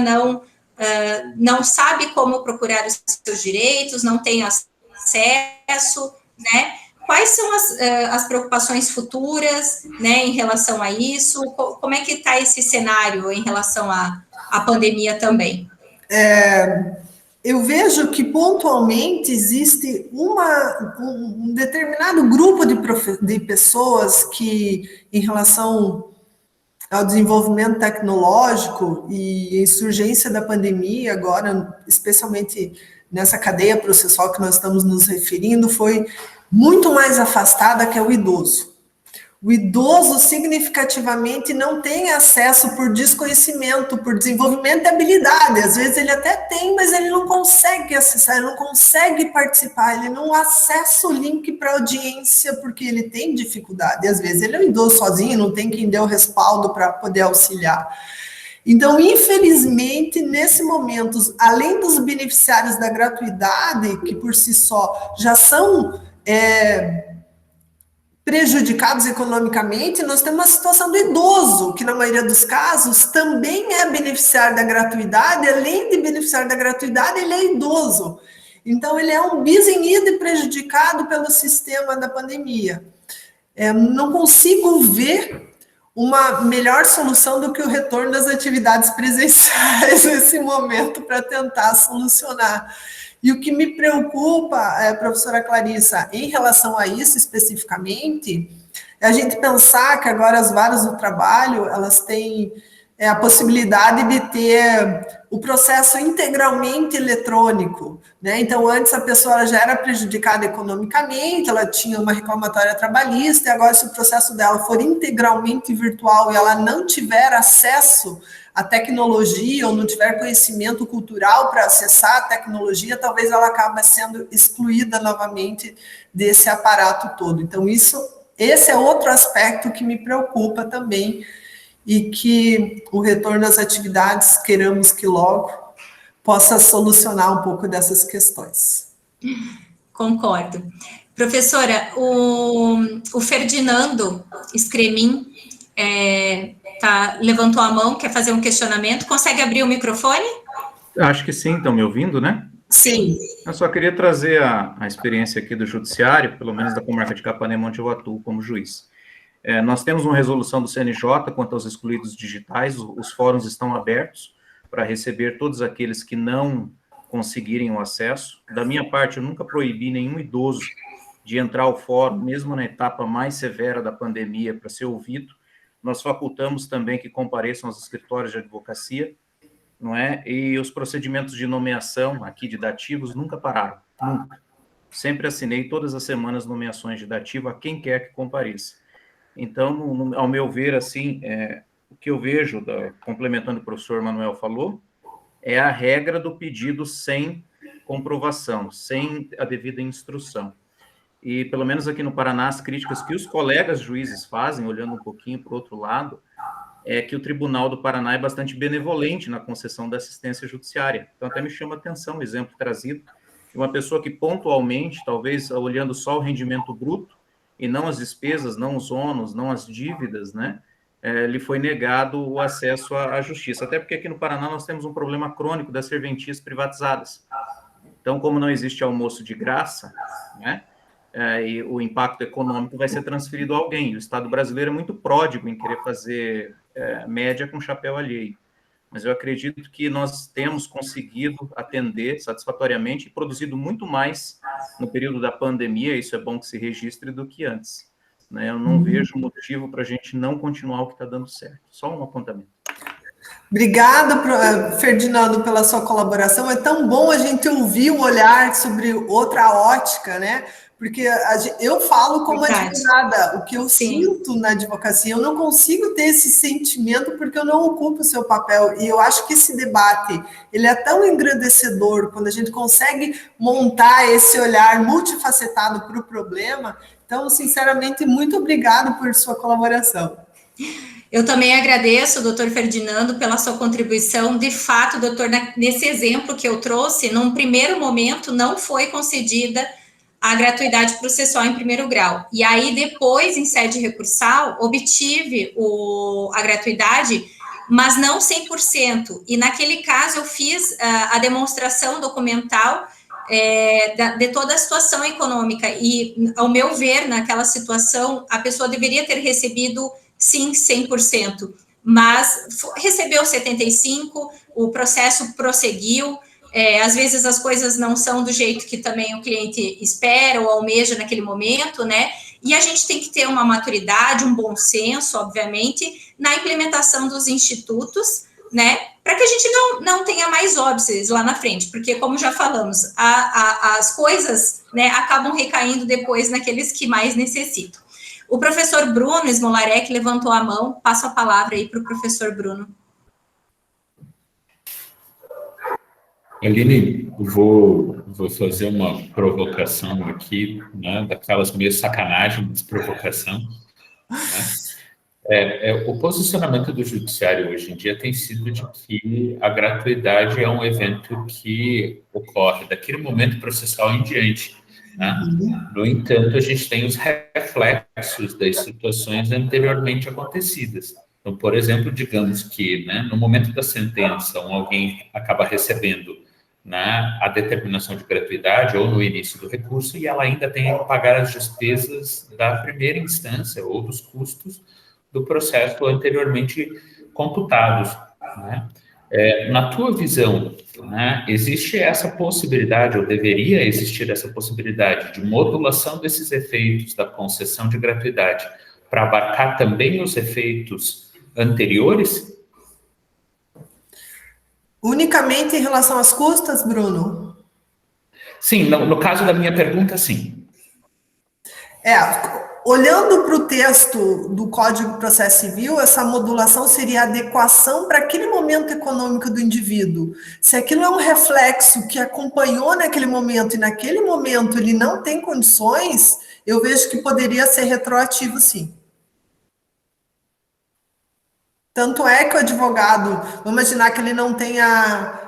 não sabe como procurar os seus direitos, não tem acesso, né? Quais são as preocupações futuras, né, em relação a isso? Como é que está esse cenário em relação à pandemia também? Eu vejo que pontualmente existe um determinado grupo de pessoas que, em relação ao desenvolvimento tecnológico e insurgência da pandemia, agora, especialmente nessa cadeia processual que nós estamos nos referindo, foi muito mais afastada que é o idoso. O idoso, significativamente, não tem acesso por desconhecimento, por desenvolvimento de habilidade. Às vezes ele até tem, mas ele não consegue acessar, ele não consegue participar, ele não acessa o link para audiência porque ele tem dificuldade. E às vezes ele é um idoso sozinho, não tem quem dê o respaldo para poder auxiliar. Então, infelizmente, nesse momento, além dos beneficiários da gratuidade, que por si só já são prejudicados economicamente, nós temos a situação do idoso, que na maioria dos casos também é beneficiário da gratuidade, além de beneficiário da gratuidade, ele é idoso. Então, ele é um bis em ida e prejudicado pelo sistema da pandemia. Não consigo ver uma melhor solução do que o retorno das atividades presenciais nesse momento para tentar solucionar. E o que me preocupa, professora Clarissa, em relação a isso especificamente, é a gente pensar que agora as varas do trabalho, elas têm a possibilidade de ter o processo integralmente eletrônico, né? Então, antes a pessoa já era prejudicada economicamente, ela tinha uma reclamatória trabalhista, e agora se o processo dela for integralmente virtual e ela não tiver acesso à tecnologia ou não tiver conhecimento cultural para acessar a tecnologia, talvez ela acabe sendo excluída novamente desse aparato todo. Então, esse é outro aspecto que me preocupa também, e que o retorno às atividades, queiramos que logo, possa solucionar um pouco dessas questões. Concordo. Professora, o Ferdinando Scremin levantou a mão, quer fazer um questionamento. Consegue abrir o microfone? Acho que sim, estão me ouvindo, né? Sim. Eu só queria trazer a experiência aqui do judiciário, pelo menos da comarca de Capanema, onde eu atuo como juiz. Nós temos uma resolução do CNJ quanto aos excluídos digitais, os fóruns estão abertos para receber todos aqueles que não conseguirem o acesso. Da minha parte, eu nunca proibi nenhum idoso de entrar ao fórum, mesmo na etapa mais severa da pandemia, para ser ouvido. Nós facultamos também que compareçam aos escritórios de advocacia, não é? E os procedimentos de nomeação aqui de dativos nunca pararam, nunca. Sempre assinei todas as semanas nomeações de dativo a quem quer que compareça. Então, ao meu ver, assim, o que eu vejo, complementando o que o professor Manuel falou, é a regra do pedido sem comprovação, sem a devida instrução. E, pelo menos aqui no Paraná, as críticas que os colegas juízes fazem, olhando um pouquinho para o outro lado, é que o Tribunal do Paraná é bastante benevolente na concessão da assistência judiciária. Então, até me chama a atenção o exemplo trazido de uma pessoa que pontualmente, talvez olhando só o rendimento bruto, e não as despesas, não os ônus, não as dívidas, né? Lhe foi negado o acesso à justiça. Até porque aqui no Paraná nós temos um problema crônico das serventias privatizadas. Então, como não existe almoço de graça, né? e o impacto econômico vai ser transferido a alguém. O Estado brasileiro é muito pródigo em querer fazer média com chapéu alheio. Mas eu acredito que nós temos conseguido atender satisfatoriamente e produzido muito mais no período da pandemia, isso é bom que se registre, do que antes. Né? Eu não vejo motivo para a gente não continuar o que está dando certo. Só um apontamento. Obrigada, Ferdinando, pela sua colaboração. É tão bom a gente ouvir um olhar sobre outra ótica, né? Porque eu falo como advogada, o que eu sinto na advocacia, eu não consigo ter esse sentimento porque eu não ocupo o seu papel. E eu acho que esse debate, ele é tão engrandecedor quando a gente consegue montar esse olhar multifacetado para o problema. Então, sinceramente, muito obrigado por sua colaboração. Eu também agradeço, doutor Ferdinando, pela sua contribuição. De fato, doutor, nesse exemplo que eu trouxe, num primeiro momento, não foi concedida a gratuidade processual em primeiro grau. E aí, depois, em sede recursal, obtive a gratuidade, mas não 100%. E naquele caso, eu fiz a demonstração documental de toda a situação econômica. E, ao meu ver, naquela situação, a pessoa deveria ter recebido, sim, 100%. Mas recebeu 75%, o processo prosseguiu. Às vezes as coisas não são do jeito que também o cliente espera ou almeja naquele momento, né? E a gente tem que ter uma maturidade, um bom senso, obviamente, na implementação dos institutos, né? Para que a gente não tenha mais óbices lá na frente, porque, como já falamos, as coisas, né, acabam recaindo depois naqueles que mais necessitam. O professor Bruno Smolarek levantou a mão, passo a palavra aí para o professor Bruno. Aline, vou fazer uma provocação aqui, né, daquelas meio sacanagem de provocação. Né? O posicionamento do judiciário hoje em dia tem sido de que a gratuidade é um evento que ocorre daquele momento processual em diante. Né? No entanto, a gente tem os reflexos das situações anteriormente acontecidas. Então, por exemplo, digamos que, né, no momento da sentença, alguém acaba recebendo, né, a determinação de gratuidade ou no início do recurso e ela ainda tem que pagar as despesas da primeira instância ou dos custos do processo anteriormente computados. Né? Na tua visão, né, existe essa possibilidade, ou deveria existir essa possibilidade de modulação desses efeitos da concessão de gratuidade para abarcar também os efeitos anteriores? Unicamente em relação às custas, Bruno? Sim, no caso da minha pergunta, sim. Olhando para o texto do Código de Processo Civil, essa modulação seria a adequação para aquele momento econômico do indivíduo. Se aquilo é um reflexo que acompanhou naquele momento e naquele momento ele não tem condições, eu vejo que poderia ser retroativo, sim. Tanto é que o advogado, vamos imaginar que ele não tenha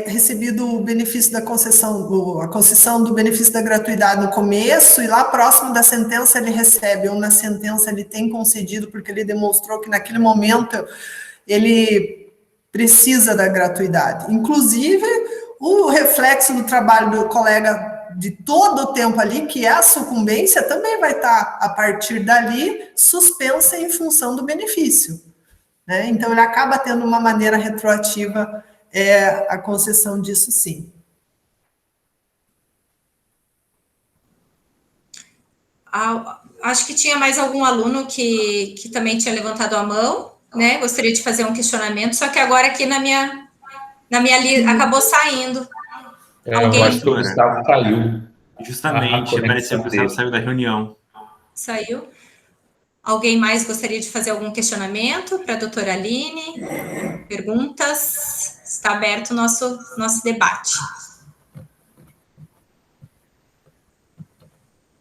recebido o benefício da concessão, a concessão do benefício da gratuidade no começo, e lá próximo da sentença ele recebe, ou na sentença ele tem concedido, porque ele demonstrou que naquele momento ele precisa da gratuidade. Inclusive, o reflexo do trabalho do colega de todo o tempo ali, que é a sucumbência, também vai estar, a partir dali, suspensa em função do benefício. Né? Então, ele acaba tendo uma maneira retroativa a concessão disso, sim. Acho que tinha mais algum aluno que também tinha levantado a mão, né? Gostaria de fazer um questionamento, só que agora aqui na minha lista acabou saindo. Eu acho que o Gustavo caiu. Justamente, parece que o Gustavo saiu da reunião. Saiu. Alguém mais gostaria de fazer algum questionamento para a doutora Aline? Perguntas? Está aberto o nosso debate.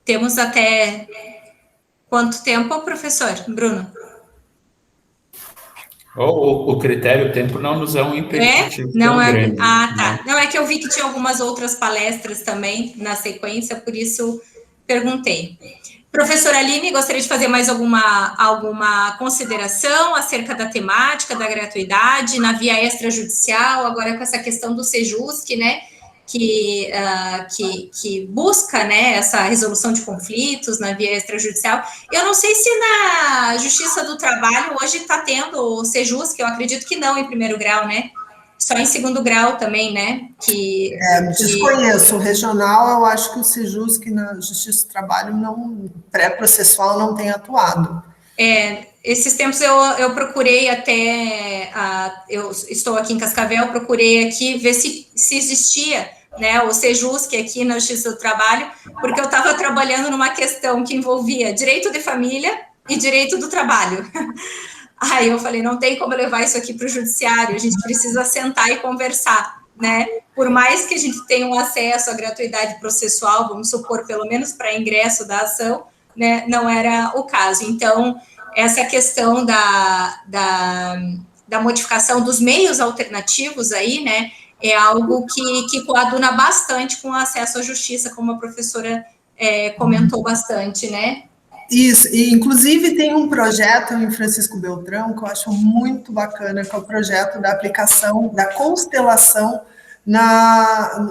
Temos até quanto tempo, professor Bruno? O critério tempo não nos é um impeditivo não é grande. Ah, tá. Né? Não, é que eu vi que tinha algumas outras palestras também na sequência, por isso perguntei. Professora Aline, gostaria de fazer mais alguma consideração acerca da temática da gratuidade na via extrajudicial, agora com essa questão do Sejusc, né, que busca, né, essa resolução de conflitos na via extrajudicial. Eu não sei se na Justiça do Trabalho hoje está tendo o Sejus, que eu acredito que não em primeiro grau, né? Só em segundo grau também, né? Desconheço. O regional, eu acho que o Sejus, que na Justiça do Trabalho, pré-processual, não tem atuado. Esses tempos eu procurei até, eu estou aqui em Cascavel, procurei aqui ver se existia, né, o Sejus, que é aqui na Justiça do Trabalho, porque eu estava trabalhando numa questão que envolvia direito de família e direito do trabalho. Aí eu falei, não tem como levar isso aqui para o judiciário, a gente precisa sentar e conversar, né? Por mais que a gente tenha um acesso à gratuidade processual, vamos supor, pelo menos para ingresso da ação, né, não era o caso. Então, essa questão da modificação dos meios alternativos aí, né, é algo que coaduna bastante com o acesso à justiça, como a professora comentou bastante, né? Isso, e inclusive tem um projeto em Francisco Beltrão que eu acho muito bacana, que é o projeto da aplicação da constelação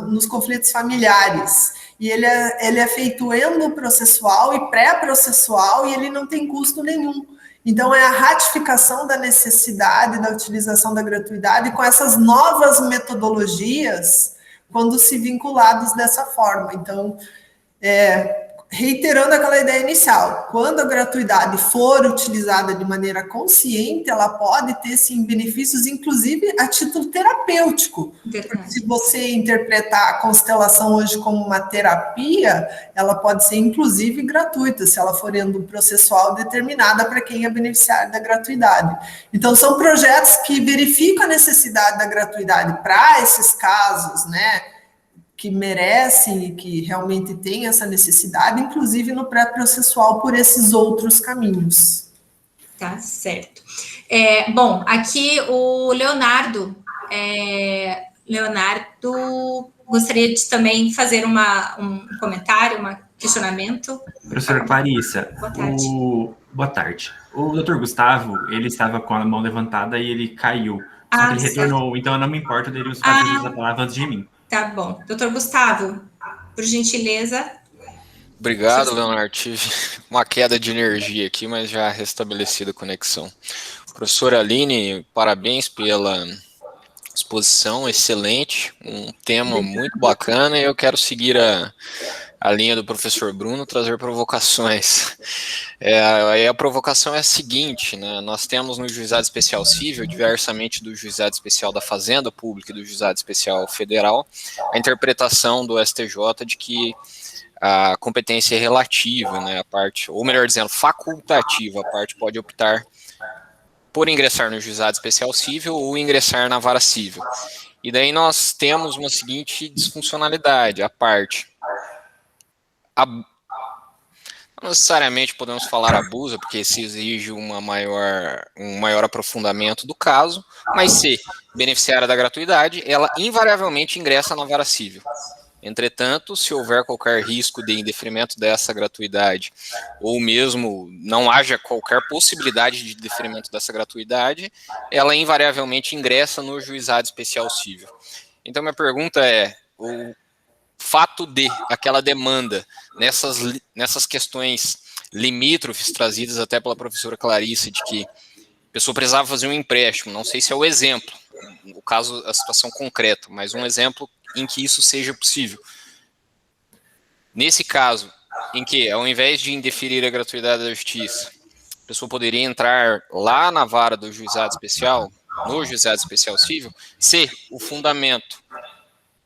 nos conflitos familiares. E ele é feito endoprocessual e pré-processual e ele não tem custo nenhum. Então, é a ratificação da necessidade da utilização da gratuidade com essas novas metodologias quando se vinculados dessa forma. Então, reiterando aquela ideia inicial, quando a gratuidade for utilizada de maneira consciente, ela pode ter, sim, benefícios, inclusive a título terapêutico. Porque se você interpretar a constelação hoje como uma terapia, ela pode ser, inclusive, gratuita, se ela for processual determinada para quem é beneficiário da gratuidade. Então, são projetos que verificam a necessidade da gratuidade para esses casos, né, que merecem e que realmente têm essa necessidade, inclusive no pré-processual, por esses outros caminhos. Tá certo. Bom, aqui o Leonardo gostaria de também fazer um comentário, um questionamento. Professora Clarissa, boa tarde. Boa tarde. O doutor Gustavo, ele estava com a mão levantada e ele caiu. Só que ele retornou, então eu não me importo dele usar a palavra antes de mim. Tá bom. Doutor Gustavo, por gentileza. Obrigado, Leonardo. Tive uma queda de energia aqui, mas já restabelecida a conexão. Professora Aline, parabéns pela exposição, excelente, um tema muito bacana, e eu quero seguir a linha do professor Bruno, trazer provocações. A provocação é a seguinte, né? Nós temos no Juizado Especial Cível, diversamente do Juizado Especial da Fazenda Pública e do Juizado Especial Federal, a interpretação do STJ de que a competência é relativa, né? A parte, ou melhor dizendo, facultativa, a parte pode optar por ingressar no Juizado Especial Cível ou ingressar na Vara Cível. E daí nós temos uma seguinte disfuncionalidade, a parte... Não necessariamente podemos falar abuso, porque se exige um maior aprofundamento do caso, mas se beneficiária da gratuidade, ela invariavelmente ingressa na vara civil. Entretanto, se houver qualquer risco de indeferimento dessa gratuidade, ou mesmo não haja qualquer possibilidade de deferimento dessa gratuidade, ela invariavelmente ingressa no Juizado Especial Cível. Então, minha pergunta é, o fato de aquela demanda nessas questões limítrofes trazidas até pela professora Clarissa, de que a pessoa precisava fazer um empréstimo, não sei se é o exemplo, o caso, a situação concreta, mas um exemplo em que isso seja possível. Nesse caso, em que ao invés de indeferir a gratuidade da justiça, a pessoa poderia entrar lá na vara do juizado especial, no juizado especial cível, se o fundamento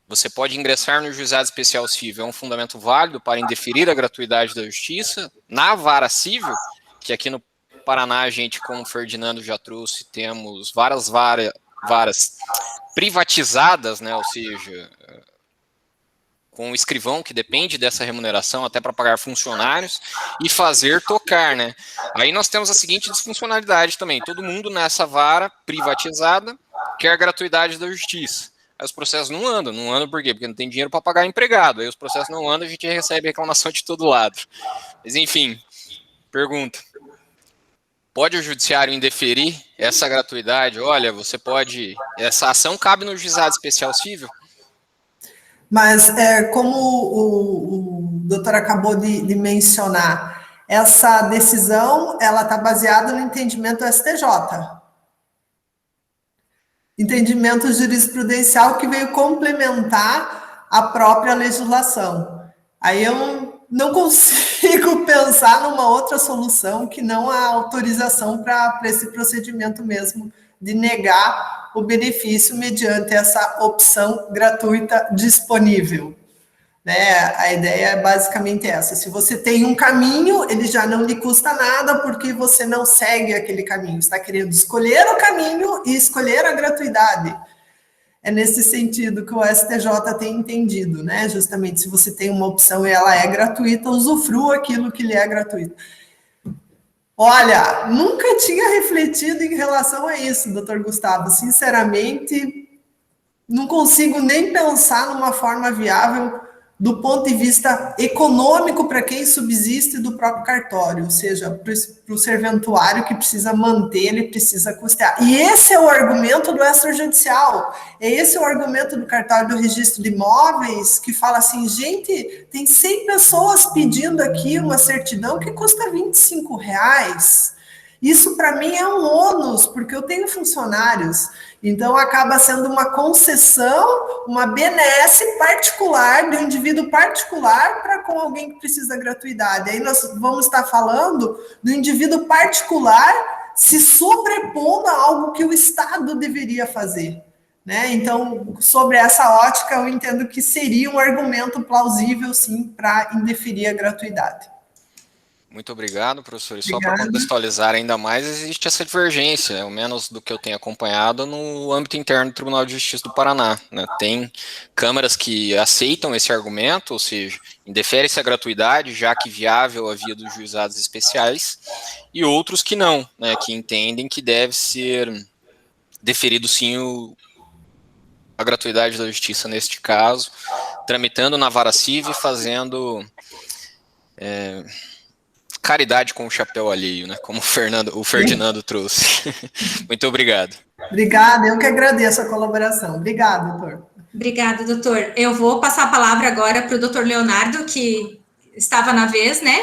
você pode ingressar no Juizado Especial Cível, é um fundamento válido para indeferir a gratuidade da justiça na vara cível, que aqui no Paraná a gente, como o Ferdinando já trouxe, temos várias varas privatizadas, né, ou seja, com o escrivão que depende dessa remuneração até para pagar funcionários e fazer tocar, né. Aí nós temos a seguinte disfuncionalidade também, todo mundo nessa vara privatizada quer a gratuidade da justiça. Aí os processos não andam por quê? Porque não tem dinheiro para pagar empregado, aí os processos não andam, a gente recebe reclamação de todo lado. Mas enfim, pergunta, pode o judiciário indeferir essa gratuidade? Olha, você pode, essa ação cabe no Juizado Especial Cível? Mas, como o doutor acabou de mencionar, essa decisão, ela está baseada no entendimento do STJ. Entendimento jurisprudencial que veio complementar a própria legislação. Aí eu não consigo pensar numa outra solução que não a autorização para esse procedimento mesmo, de negar o benefício mediante essa opção gratuita disponível. Né? A ideia é basicamente essa. Se você tem um caminho, ele já não lhe custa nada porque você não segue aquele caminho. Está querendo escolher o caminho e escolher a gratuidade. É nesse sentido que o STJ tem entendido, né? Justamente, se você tem uma opção e ela é gratuita, usufrua aquilo que lhe é gratuito. Olha, nunca tinha refletido em relação a isso, doutor Gustavo. Sinceramente, não consigo nem pensar numa forma viável do ponto de vista econômico para quem subsiste do próprio cartório, ou seja, para o serventuário que precisa manter, ele precisa custear. E esse é o argumento do extrajudicial, esse é o argumento do cartório do registro de imóveis, que fala assim, gente, tem 100 pessoas pedindo aqui uma certidão que custa R$25. Isso, para mim, é um ônus, porque eu tenho funcionários. Então, acaba sendo uma concessão, uma benesse particular, de um indivíduo particular para com alguém que precisa da gratuidade. Aí nós vamos estar falando do indivíduo particular se sobrepondo a algo que o Estado deveria fazer. Né? Então, sobre essa ótica, eu entendo que seria um argumento plausível, sim, para indeferir a gratuidade. Muito obrigado, professor. E só para contextualizar ainda mais, existe essa divergência, ao menos do que eu tenho acompanhado, no âmbito interno do Tribunal de Justiça do Paraná. Né? Tem câmaras que aceitam esse argumento, ou seja, indefere-se a gratuidade, já que viável a via dos juizados especiais, e outros que não, né, que entendem que deve ser deferido sim a gratuidade da justiça neste caso, tramitando na vara civil e fazendo... caridade com o chapéu alheio, né? Como o Ferdinando trouxe. Muito obrigado. Obrigada, eu que agradeço a colaboração. Obrigada, doutor. Obrigada, doutor. Eu vou passar a palavra agora para o doutor Leonardo, que estava na vez, né?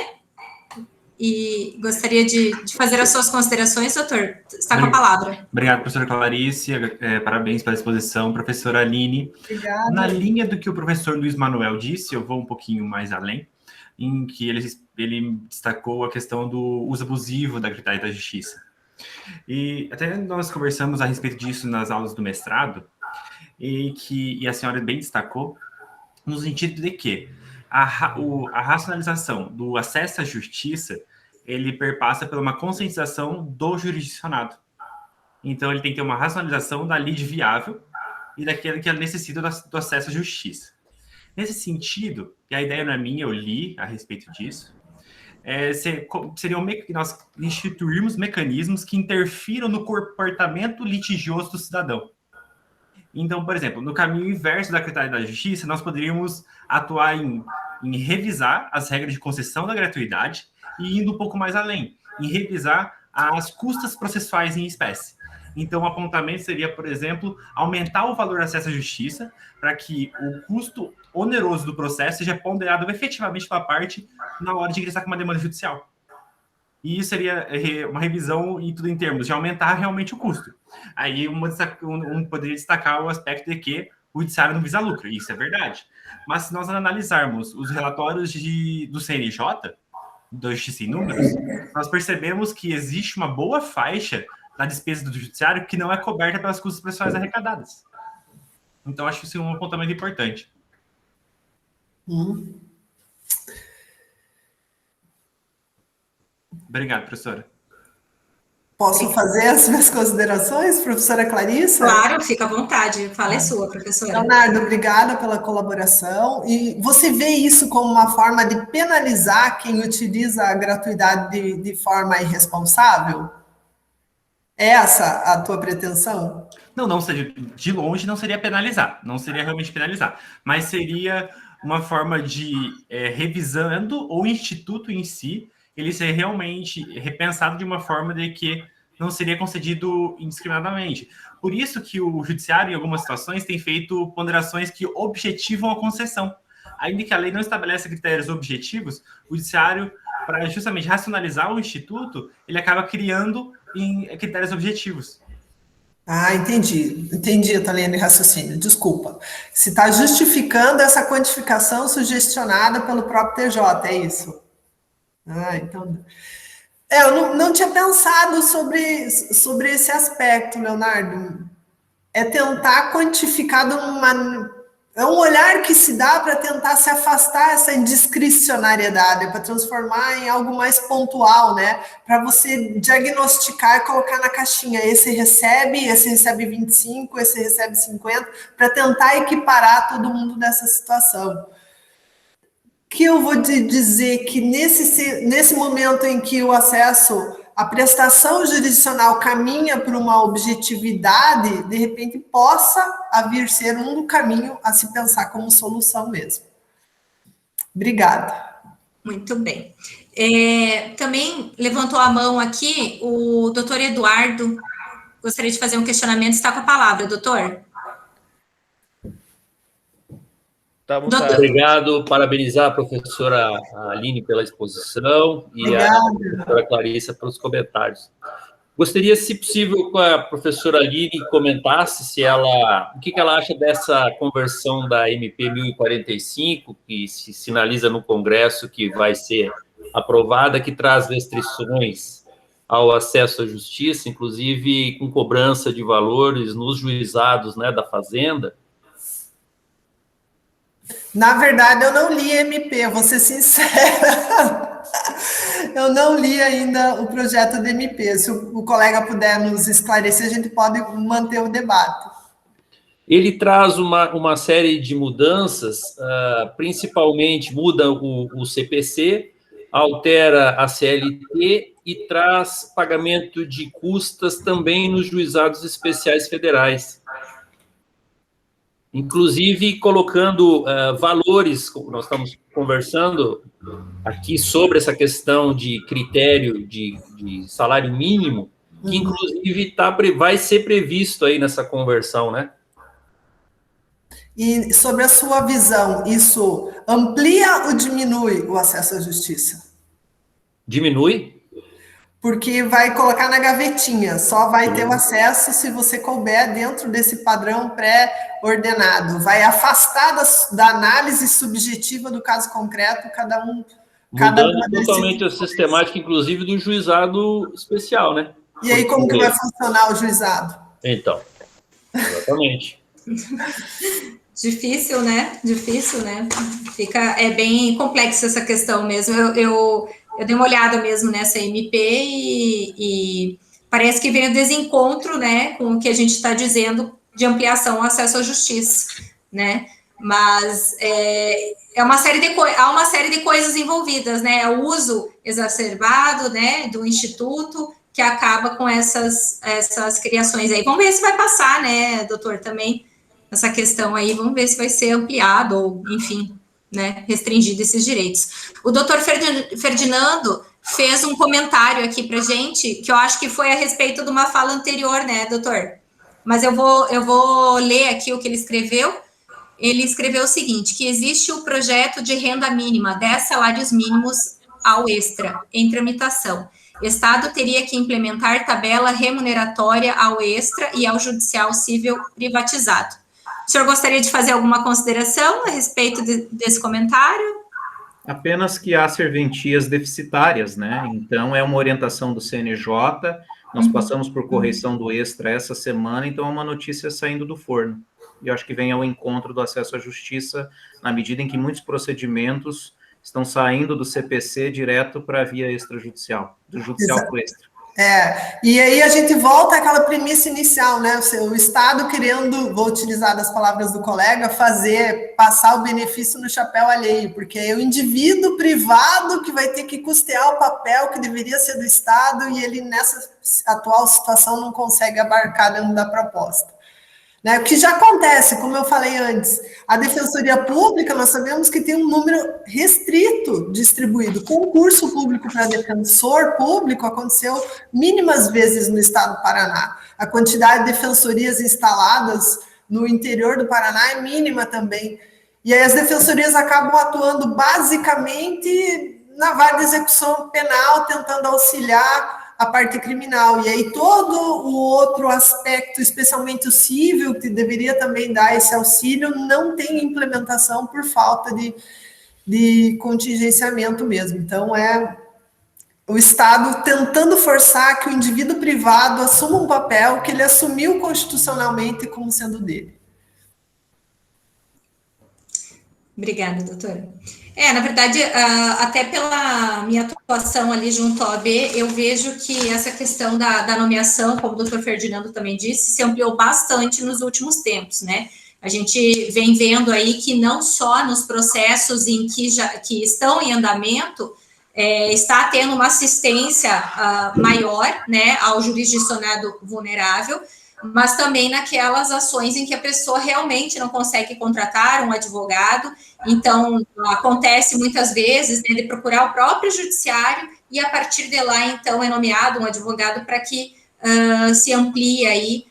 E gostaria de fazer as suas considerações, doutor. Está com a palavra. Obrigado, professora Clarice. Parabéns pela exposição, professora Aline. Obrigada. Na linha do que o professor Luiz Manuel disse, eu vou um pouquinho mais além, em que ele destacou a questão do uso abusivo da gratuidade da justiça. E até nós conversamos a respeito disso nas aulas do mestrado, e a senhora bem destacou, no sentido de que a racionalização do acesso à justiça, ele perpassa por uma conscientização do jurisdicionado. Então, ele tem que ter uma racionalização da lide viável e daquele que necessita do acesso à justiça. Nesse sentido, e a ideia não é minha, eu li a respeito disso, seria nós instituirmos mecanismos que interfiram no comportamento litigioso do cidadão. Então, por exemplo, no caminho inverso da gratuidade da justiça, nós poderíamos atuar em revisar as regras de concessão da gratuidade e indo um pouco mais além, em revisar as custas processuais em espécie. Então, o apontamento seria, por exemplo, aumentar o valor do acesso à justiça para que o custo oneroso do processo seja ponderado efetivamente pela parte na hora de ingressar com uma demanda judicial. E isso seria uma revisão em tudo em termos de aumentar realmente o custo. Aí poderia destacar o aspecto de que o judiciário não visa lucro, isso é verdade. Mas se nós analisarmos os relatórios do CNJ, da Justiça em Números, nós percebemos que existe uma boa faixa da despesa do judiciário que não é coberta pelas custas processuais arrecadadas. Então, acho que isso é um apontamento importante. Obrigado, professora. Posso fazer as minhas considerações, professora Clarissa? Claro, fica à vontade. Fala é sua, professora. Leonardo, obrigada pela colaboração. E você vê isso como uma forma de penalizar quem utiliza a gratuidade de forma irresponsável? É essa a tua pretensão? Não seria, de longe não seria penalizar, não seria realmente penalizar, mas seria uma forma de, revisando o instituto em si, ele ser realmente repensado de uma forma de que não seria concedido indiscriminadamente. Por isso que o judiciário, em algumas situações, tem feito ponderações que objetivam a concessão. Ainda que a lei não estabeleça critérios objetivos, o judiciário, para justamente racionalizar o instituto, ele acaba criando critérios objetivos. Ah, entendi a tua linha de raciocínio, desculpa. Se está justificando essa quantificação sugestionada pelo próprio TJ, é isso? Ah, então... eu não tinha pensado sobre esse aspecto, Leonardo. É tentar quantificar é um olhar que se dá para tentar se afastar essa indiscricionariedade, para transformar em algo mais pontual, né? Para você diagnosticar e colocar na caixinha, esse recebe 25, esse recebe 50, para tentar equiparar todo mundo nessa situação. Que eu vou te dizer que nesse momento em que o acesso à prestação jurisdicional caminha para uma objetividade, de repente possa vir ser um caminho a se pensar como solução mesmo. Obrigada. Muito bem. Também levantou a mão aqui o doutor Eduardo. Gostaria de fazer um questionamento. Está com a palavra, doutor. Tá, obrigado, parabenizar a professora Aline pela exposição e a professora Clarissa pelos comentários. Gostaria, se possível, que a professora Aline comentasse o que ela acha dessa conversão da MP 1045, que se sinaliza no Congresso que vai ser aprovada, que traz restrições ao acesso à justiça, inclusive com cobrança de valores nos juizados, né, da Fazenda. Na verdade, eu não li MP, vou ser sincera. Eu não li ainda o projeto de MP. Se o colega puder nos esclarecer, a gente pode manter o debate. Ele traz uma série de mudanças, principalmente muda o CPC, altera a CLT e traz pagamento de custas também nos juizados especiais federais. Inclusive colocando valores, como nós estamos conversando aqui sobre essa questão de critério de salário mínimo, que inclusive vai ser previsto aí nessa conversão, né? E sobre a sua visão, isso amplia ou diminui o acesso à justiça? Diminui? Porque vai colocar na gavetinha, só vai ter o acesso se você couber dentro desse padrão pré-ordenado. Vai afastar da análise subjetiva do caso concreto, cada um... Mudando totalmente a sistemática, inclusive, do juizado especial, né? E aí, como que vai funcionar o juizado? Então, exatamente. Difícil, né? É bem complexa essa questão mesmo. Eu dei uma olhada mesmo nessa MP e parece que vem a desencontro, né, com o que a gente está dizendo de ampliação ao acesso à justiça, né? Mas há uma série de coisas envolvidas, né? O uso exacerbado, né, do instituto que acaba com essas criações aí. Vamos ver se vai passar, né, doutor, também essa questão aí. Vamos ver se vai ser ampliado ou, enfim, né, restringido esses direitos. O doutor Ferdinando fez um comentário aqui para gente, que eu acho que foi a respeito de uma fala anterior, né, doutor? Mas eu vou ler aqui o que ele escreveu. Ele escreveu o seguinte, que existe o projeto de renda mínima, 10 salários mínimos ao extra, em tramitação. Estado teria que implementar tabela remuneratória ao extra e ao judicial civil privatizado. O senhor gostaria de fazer alguma consideração a respeito desse comentário? Apenas que há serventias deficitárias, né? Então, é uma orientação do CNJ, nós passamos por correção do extra essa semana, então é uma notícia saindo do forno. E eu acho que vem ao encontro do acesso à justiça, na medida em que muitos procedimentos estão saindo do CPC direto para a via extrajudicial, do judicial para o extra. E aí a gente volta àquela premissa inicial, né? O Estado querendo, vou utilizar das palavras do colega, passar o benefício no chapéu alheio, porque é o indivíduo privado que vai ter que custear o papel que deveria ser do Estado e ele, nessa atual situação, não consegue abarcar dentro da proposta. Né? O que já acontece, como eu falei antes, a Defensoria Pública, nós sabemos que tem um número restrito distribuído. Concurso público para defensor público aconteceu mínimas vezes no estado do Paraná. A quantidade de defensorias instaladas no interior do Paraná é mínima também. E aí as defensorias acabam atuando basicamente na vara de execução penal, tentando auxiliar a parte criminal. E aí todo o outro aspecto, especialmente o civil, que deveria também dar esse auxílio, não tem implementação por falta de contingenciamento mesmo. Então, é o Estado tentando forçar que o indivíduo privado assuma um papel que ele assumiu constitucionalmente como sendo dele. Obrigada, doutora. Na verdade, até pela minha atuação ali junto à OAB, eu vejo que essa questão da nomeação, como o doutor Ferdinando também disse, se ampliou bastante nos últimos tempos, né? A gente vem vendo aí que não só nos processos em que estão em andamento, está tendo uma assistência maior, né, ao jurisdicionado vulnerável, mas também naquelas ações em que a pessoa realmente não consegue contratar um advogado. Então, acontece muitas vezes, né, de procurar o próprio judiciário e, a partir de lá, então, é nomeado um advogado para que se amplie aí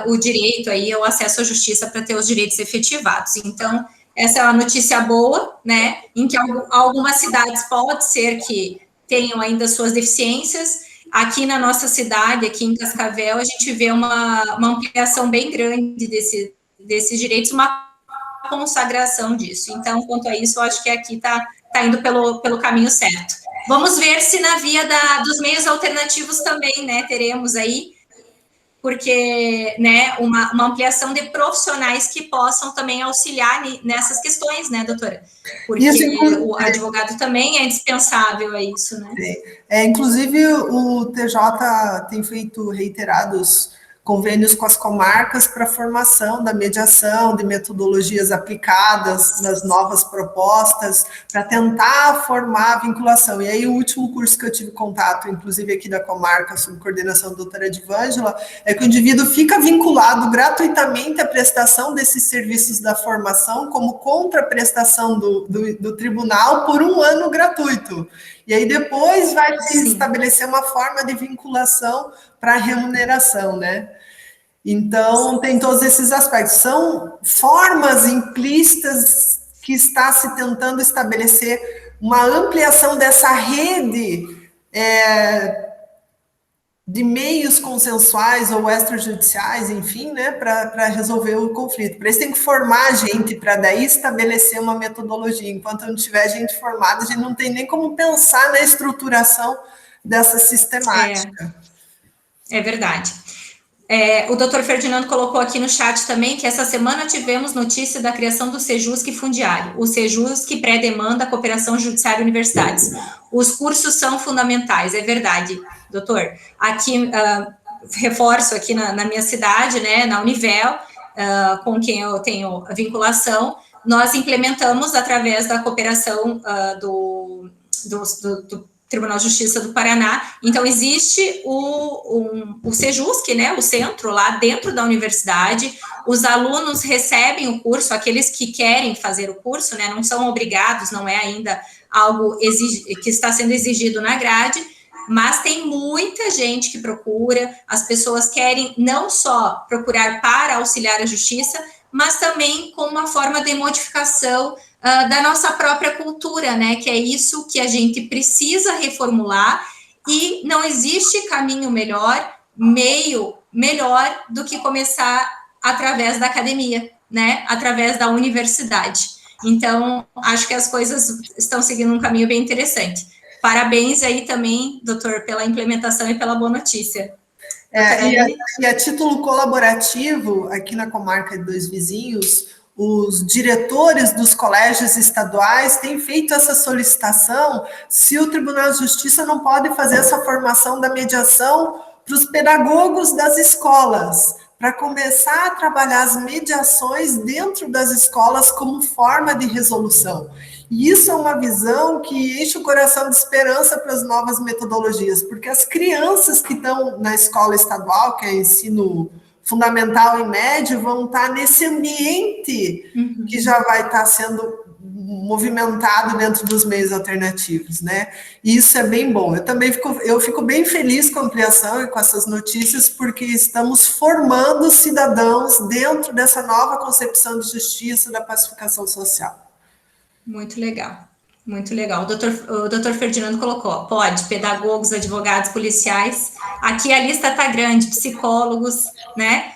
o direito, aí, o acesso à justiça para ter os direitos efetivados. Então, essa é uma notícia boa, né, em que algumas cidades pode ser que tenham ainda suas deficiências. Aqui na nossa cidade, aqui em Cascavel, a gente vê uma ampliação bem grande desses direitos, uma consagração disso. Então, quanto a isso, eu acho que aqui está indo pelo caminho certo. Vamos ver se na via dos meios alternativos também, né, teremos aí, porque, né, uma ampliação de profissionais que possam também auxiliar nessas questões, né, doutora? Porque o advogado também é indispensável a isso, né? Inclusive, o TJ tem feito reiterados convênios com as comarcas para formação da mediação, de metodologias aplicadas nas novas propostas, para tentar formar a vinculação. E aí, o último curso que eu tive contato, inclusive aqui da comarca, sob coordenação da doutora Edvângela, é que o indivíduo fica vinculado gratuitamente à prestação desses serviços da formação como contraprestação do tribunal por 1 ano gratuito. E aí depois vai se estabelecer uma forma de vinculação para remuneração, né? Então, tem todos esses aspectos. São formas implícitas que está se tentando estabelecer uma ampliação dessa rede de meios consensuais ou extrajudiciais, enfim, né, para resolver o conflito. Para isso tem que formar gente, para daí estabelecer uma metodologia. Enquanto não tiver gente formada, a gente não tem nem como pensar na estruturação dessa sistemática. É verdade. O doutor Ferdinando colocou aqui no chat também que essa semana tivemos notícia da criação do Sejusc Fundiário, o Sejusc pré-demanda Cooperação Judiciária Universidades. Os cursos são fundamentais, é verdade, doutor. Aqui, reforço aqui na minha cidade, né, na Univel, com quem eu tenho a vinculação, nós implementamos através da cooperação do Tribunal de Justiça do Paraná. Então, existe o Sejusc, né, o centro lá dentro da universidade. Os alunos recebem o curso, aqueles que querem fazer o curso, né, não são obrigados, não é ainda algo que está sendo exigido na grade, mas tem muita gente que procura. As pessoas querem não só procurar para auxiliar a justiça, mas também com uma forma de modificação da nossa própria cultura, né, que é isso que a gente precisa reformular, e não existe caminho melhor, meio melhor do que começar através da academia, né, através da universidade. Então, acho que as coisas estão seguindo um caminho bem interessante. Parabéns aí também, doutor, pela implementação e pela boa notícia. E a título colaborativo, aqui na comarca de Dois Vizinhos, os diretores dos colégios estaduais têm feito essa solicitação se o Tribunal de Justiça não pode fazer essa formação da mediação para os pedagogos das escolas, para começar a trabalhar as mediações dentro das escolas como forma de resolução. E isso é uma visão que enche o coração de esperança para as novas metodologias, porque as crianças que estão na escola estadual, que é ensino fundamental e médio vão estar nesse ambiente que já vai estar sendo movimentado dentro dos meios alternativos, né? E isso é bem bom. Eu fico bem feliz com a ampliação e com essas notícias, porque estamos formando cidadãos dentro dessa nova concepção de justiça da pacificação social. Muito legal. Muito legal. O doutor Ferdinando colocou, pode, pedagogos, advogados, policiais. Aqui a lista está grande, psicólogos, né?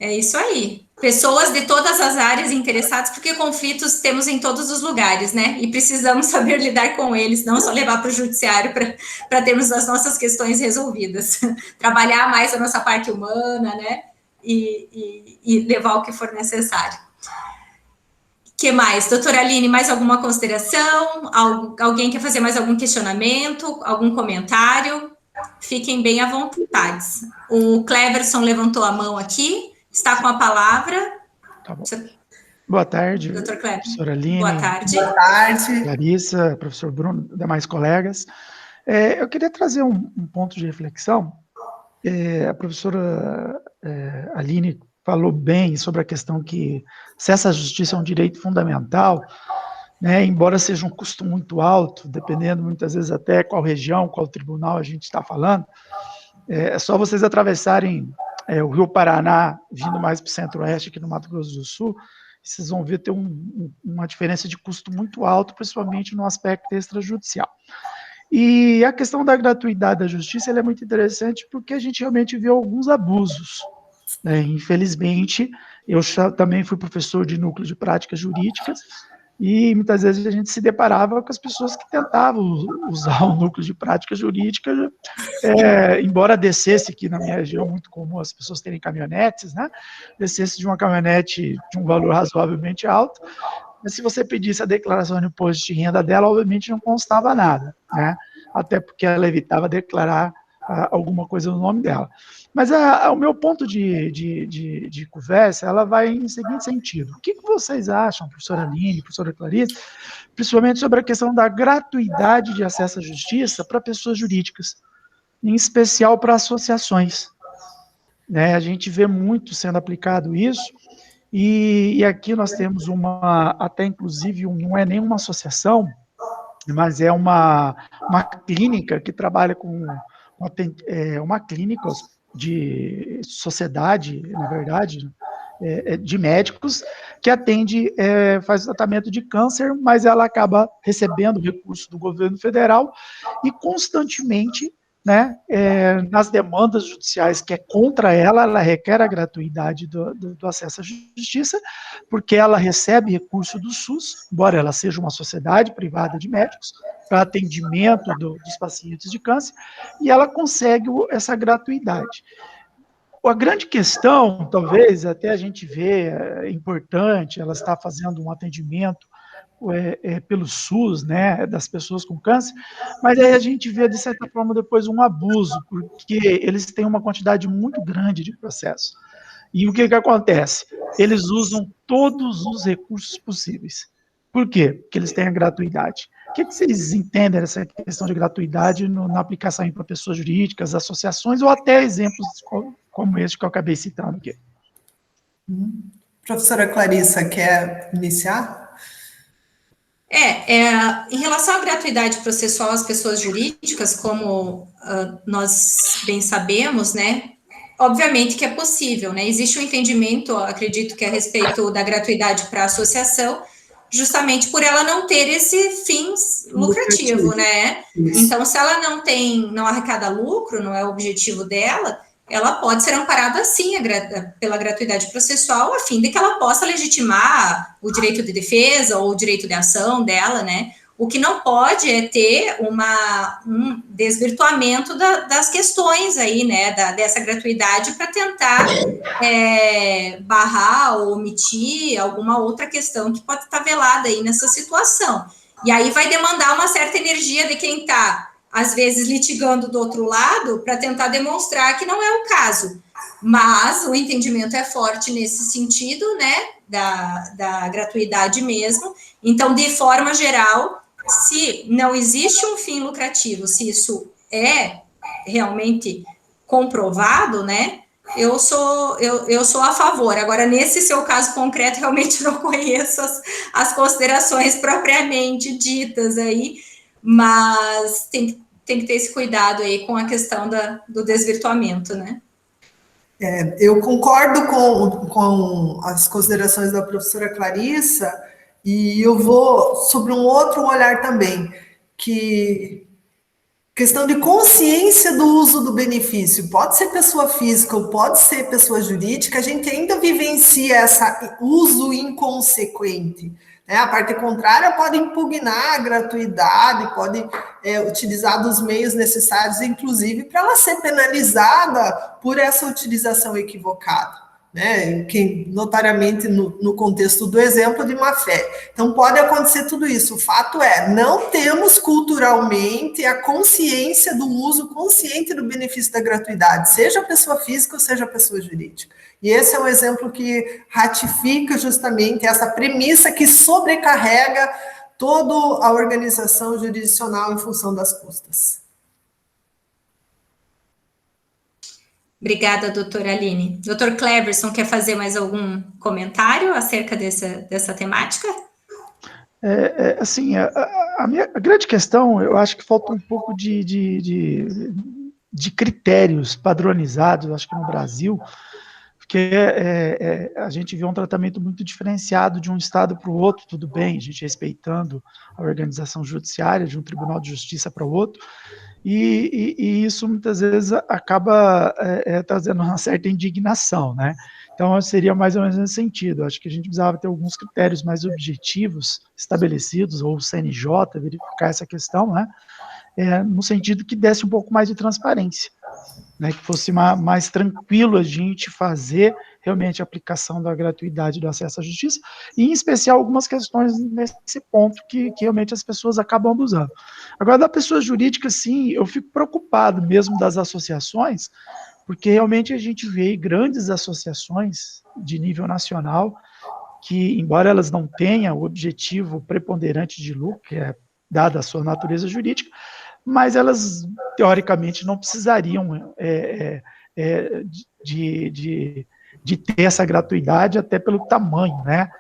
É isso aí. Pessoas de todas as áreas interessadas, porque conflitos temos em todos os lugares, né? E precisamos saber lidar com eles, não só levar para o judiciário para termos as nossas questões resolvidas. Trabalhar mais a nossa parte humana, né? E levar o que for necessário. O que mais? Doutora Aline, mais alguma consideração? Alguém quer fazer mais algum questionamento? Algum comentário? Fiquem bem à vontade. O Cleverson levantou a mão aqui, está com a palavra. Tá bom. Boa tarde, doutor Cleverson. Professora Aline. Boa tarde. Boa tarde. Clarissa, professor Bruno, demais colegas. Eu queria trazer um ponto de reflexão. A professora Aline falou bem sobre a questão que acesso à justiça é um direito fundamental, né, embora seja um custo muito alto, dependendo muitas vezes até qual região, qual tribunal a gente está falando. É só vocês atravessarem o Rio Paraná, vindo mais para o centro-oeste, aqui no Mato Grosso do Sul, vocês vão ver ter uma diferença de custo muito alto, principalmente no aspecto extrajudicial. E a questão da gratuidade da justiça ela é muito interessante porque a gente realmente vê alguns abusos. Infelizmente, eu também fui professor de núcleo de práticas jurídicas e muitas vezes a gente se deparava com as pessoas que tentavam usar o núcleo de prática jurídica, embora descesse aqui na minha região, muito comum as pessoas terem caminhonetes, né? Descesse de uma caminhonete de um valor razoavelmente alto, mas se você pedisse a declaração de imposto de renda dela, obviamente não constava nada, né? Até porque ela evitava declarar alguma coisa no nome dela. Mas o meu ponto de conversa, ela vai em seguinte sentido. O que vocês acham, professora Aline, professora Clarissa, principalmente sobre a questão da gratuidade de acesso à justiça para pessoas jurídicas, em especial para associações? A gente vê muito sendo aplicado isso, e aqui nós temos até inclusive, não é nem uma associação, mas é uma clínica que trabalha com uma clínica de sociedade, na verdade, de médicos, que atende, faz tratamento de câncer, mas ela acaba recebendo recursos do governo federal e constantemente, né, nas demandas judiciais que é contra ela requer a gratuidade do acesso à justiça, porque ela recebe recurso do SUS, embora ela seja uma sociedade privada de médicos, para atendimento dos pacientes de câncer, e ela consegue essa gratuidade. A grande questão, talvez, até a gente vê, é importante, ela está fazendo um atendimento pelo SUS, né, das pessoas com câncer, mas aí a gente vê, de certa forma, depois um abuso, porque eles têm uma quantidade muito grande de processos. E o que acontece? Eles usam todos os recursos possíveis. Por quê? Porque eles têm a gratuidade. O que vocês entendem dessa questão de gratuidade na aplicação para pessoas jurídicas, associações, ou até exemplos como este que eu acabei citando aqui? Professora Clarissa, quer iniciar? Em relação à gratuidade processual às pessoas jurídicas, como nós bem sabemos, né, obviamente que é possível, né, existe um entendimento, acredito que a respeito da gratuidade para a associação, justamente por ela não ter esse fins lucrativo, né, então se ela não arrecada lucro, não é o objetivo dela, ela pode ser amparada, sim, pela gratuidade processual, a fim de que ela possa legitimar o direito de defesa ou o direito de ação dela, né? O que não pode é ter um desvirtuamento das questões aí, né, dessa gratuidade para tentar barrar ou omitir alguma outra questão que pode estar velada aí nessa situação. E aí vai demandar uma certa energia de quem está, às vezes, litigando do outro lado para tentar demonstrar que não é o caso. Mas o entendimento é forte nesse sentido, né, da gratuidade mesmo. Então, de forma geral, se não existe um fim lucrativo, se isso é realmente comprovado, né, eu sou a favor. Agora, nesse seu caso concreto, realmente não conheço as considerações propriamente ditas aí, mas tem que ter esse cuidado aí com a questão do desvirtuamento, né? Eu concordo com as considerações da professora Clarissa, e eu vou sobre um outro olhar também, que questão de consciência do uso do benefício. Pode ser pessoa física ou pode ser pessoa jurídica, a gente ainda vivencia esse uso inconsequente. Né? A parte contrária pode impugnar a gratuidade, pode utilizar dos meios necessários, inclusive, para ela ser penalizada por essa utilização equivocada. Né, que notariamente no contexto do exemplo de má-fé. Então, pode acontecer tudo isso. O fato é, não temos culturalmente a consciência do uso consciente do benefício da gratuidade, seja pessoa física ou seja pessoa jurídica. E esse é um exemplo que ratifica justamente essa premissa que sobrecarrega toda a organização jurisdicional em função das custas. Obrigada, doutora Aline. Doutor Cleverson, quer fazer mais algum comentário acerca dessa temática? Assim, a grande questão, eu acho que falta um pouco de critérios padronizados, acho que no Brasil, porque a gente vê um tratamento muito diferenciado de um estado para o outro, tudo bem, a gente respeitando a organização judiciária de um tribunal de justiça para o outro, e isso muitas vezes acaba trazendo uma certa indignação, né? Então seria mais ou menos nesse sentido. Acho que a gente precisava ter alguns critérios mais objetivos estabelecidos, ou o CNJ verificar essa questão, né? No sentido que desse um pouco mais de transparência, né? Que fosse mais tranquilo a gente fazer realmente a aplicação da gratuidade do acesso à justiça, e em especial algumas questões nesse ponto que realmente as pessoas acabam abusando. Agora, da pessoa jurídica, sim, eu fico preocupado mesmo das associações, porque realmente a gente vê grandes associações de nível nacional que, embora elas não tenham o objetivo preponderante de lucro, que é dada a sua natureza jurídica, mas elas, teoricamente, não precisariam de ter essa gratuidade até pelo tamanho, né?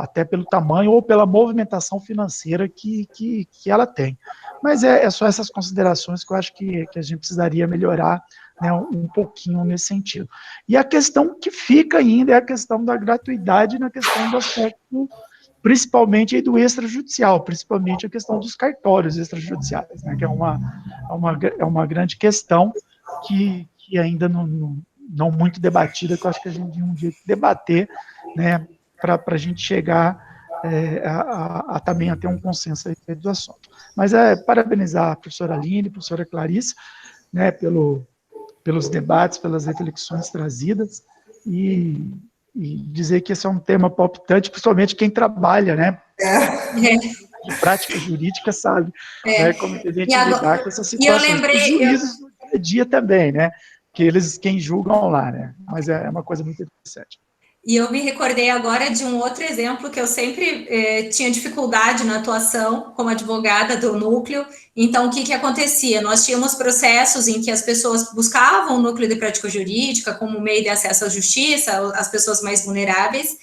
Até pelo tamanho ou pela movimentação financeira que ela tem. Mas é só essas considerações que eu acho que a gente precisaria melhorar, né, um pouquinho nesse sentido. E a questão que fica ainda é a questão da gratuidade na questão do aspecto, principalmente do extrajudicial, principalmente a questão dos cartórios extrajudiciais, né, que é uma grande questão que ainda não muito debatida, que eu acho que a gente um dia debater, né, para a gente chegar também a ter um consenso a respeito do assunto. Mas parabenizar a professora Aline, a professora Clarissa, né, pelos debates, pelas reflexões trazidas, e dizer que esse é um tema palpitante, principalmente quem trabalha, né, de prática jurídica sabe, né, como que a gente lidar com essas situações. Os juízes no dia a dia também, né, que quem julgam lá, né, mas é uma coisa muito interessante. E eu me recordei agora de um outro exemplo que eu sempre tinha dificuldade na atuação como advogada do núcleo. Então, o que acontecia? Nós tínhamos processos em que as pessoas buscavam o núcleo de prática jurídica como meio de acesso à justiça, as pessoas mais vulneráveis,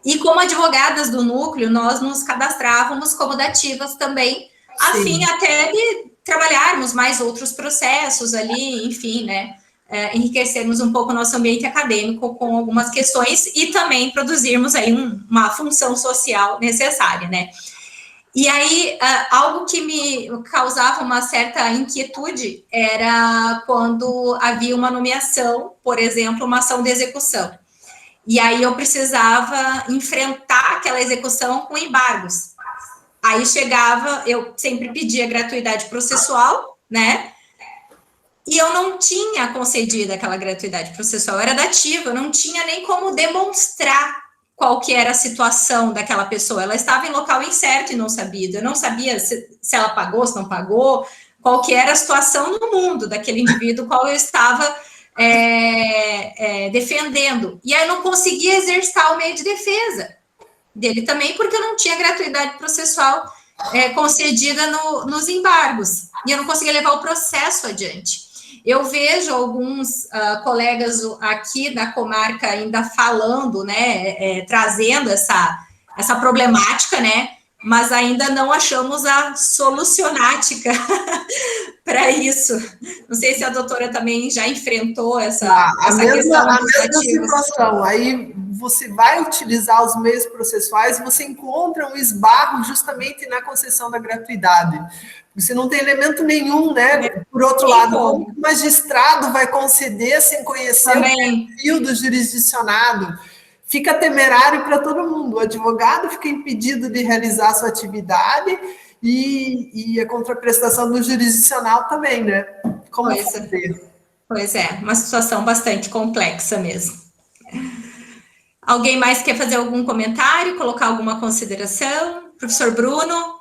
e como advogadas do núcleo, nós nos cadastrávamos como dativas também, a fim até de trabalharmos mais outros processos ali, enfim, né? Enriquecermos um pouco o nosso ambiente acadêmico com algumas questões e também produzirmos aí uma função social necessária, né? E aí, algo que me causava uma certa inquietude era quando havia uma nomeação, por exemplo, uma ação de execução. E aí eu precisava enfrentar aquela execução com embargos. Aí eu sempre pedia gratuidade processual, né? E eu não tinha concedido aquela gratuidade processual, eu era dativa, eu não tinha nem como demonstrar qual que era a situação daquela pessoa. Ela estava em local incerto e não sabido. Eu não sabia se ela pagou, se não pagou, qual que era a situação no mundo daquele indivíduo qual eu estava defendendo. E aí eu não conseguia exercitar o meio de defesa dele também, porque eu não tinha gratuidade processual concedida nos embargos. E eu não conseguia levar o processo adiante. Eu vejo alguns colegas aqui da comarca ainda falando, né, trazendo essa problemática, né, mas ainda não achamos a solucionática para isso. Não sei se a doutora também já enfrentou essa questão. A mesma situação. Aí você vai utilizar os meios processuais, você encontra um esbarro justamente na concessão da gratuidade. Você não tem elemento nenhum, né? Por outro lado, como o magistrado vai conceder sem conhecer o perfil do jurisdicionado? Fica temerário para todo mundo. O advogado fica impedido de realizar a sua atividade e a contraprestação do jurisdicional também, né? Como fazer? Pois é, uma situação bastante complexa mesmo. Alguém mais quer fazer algum comentário, colocar alguma consideração? Professor Bruno,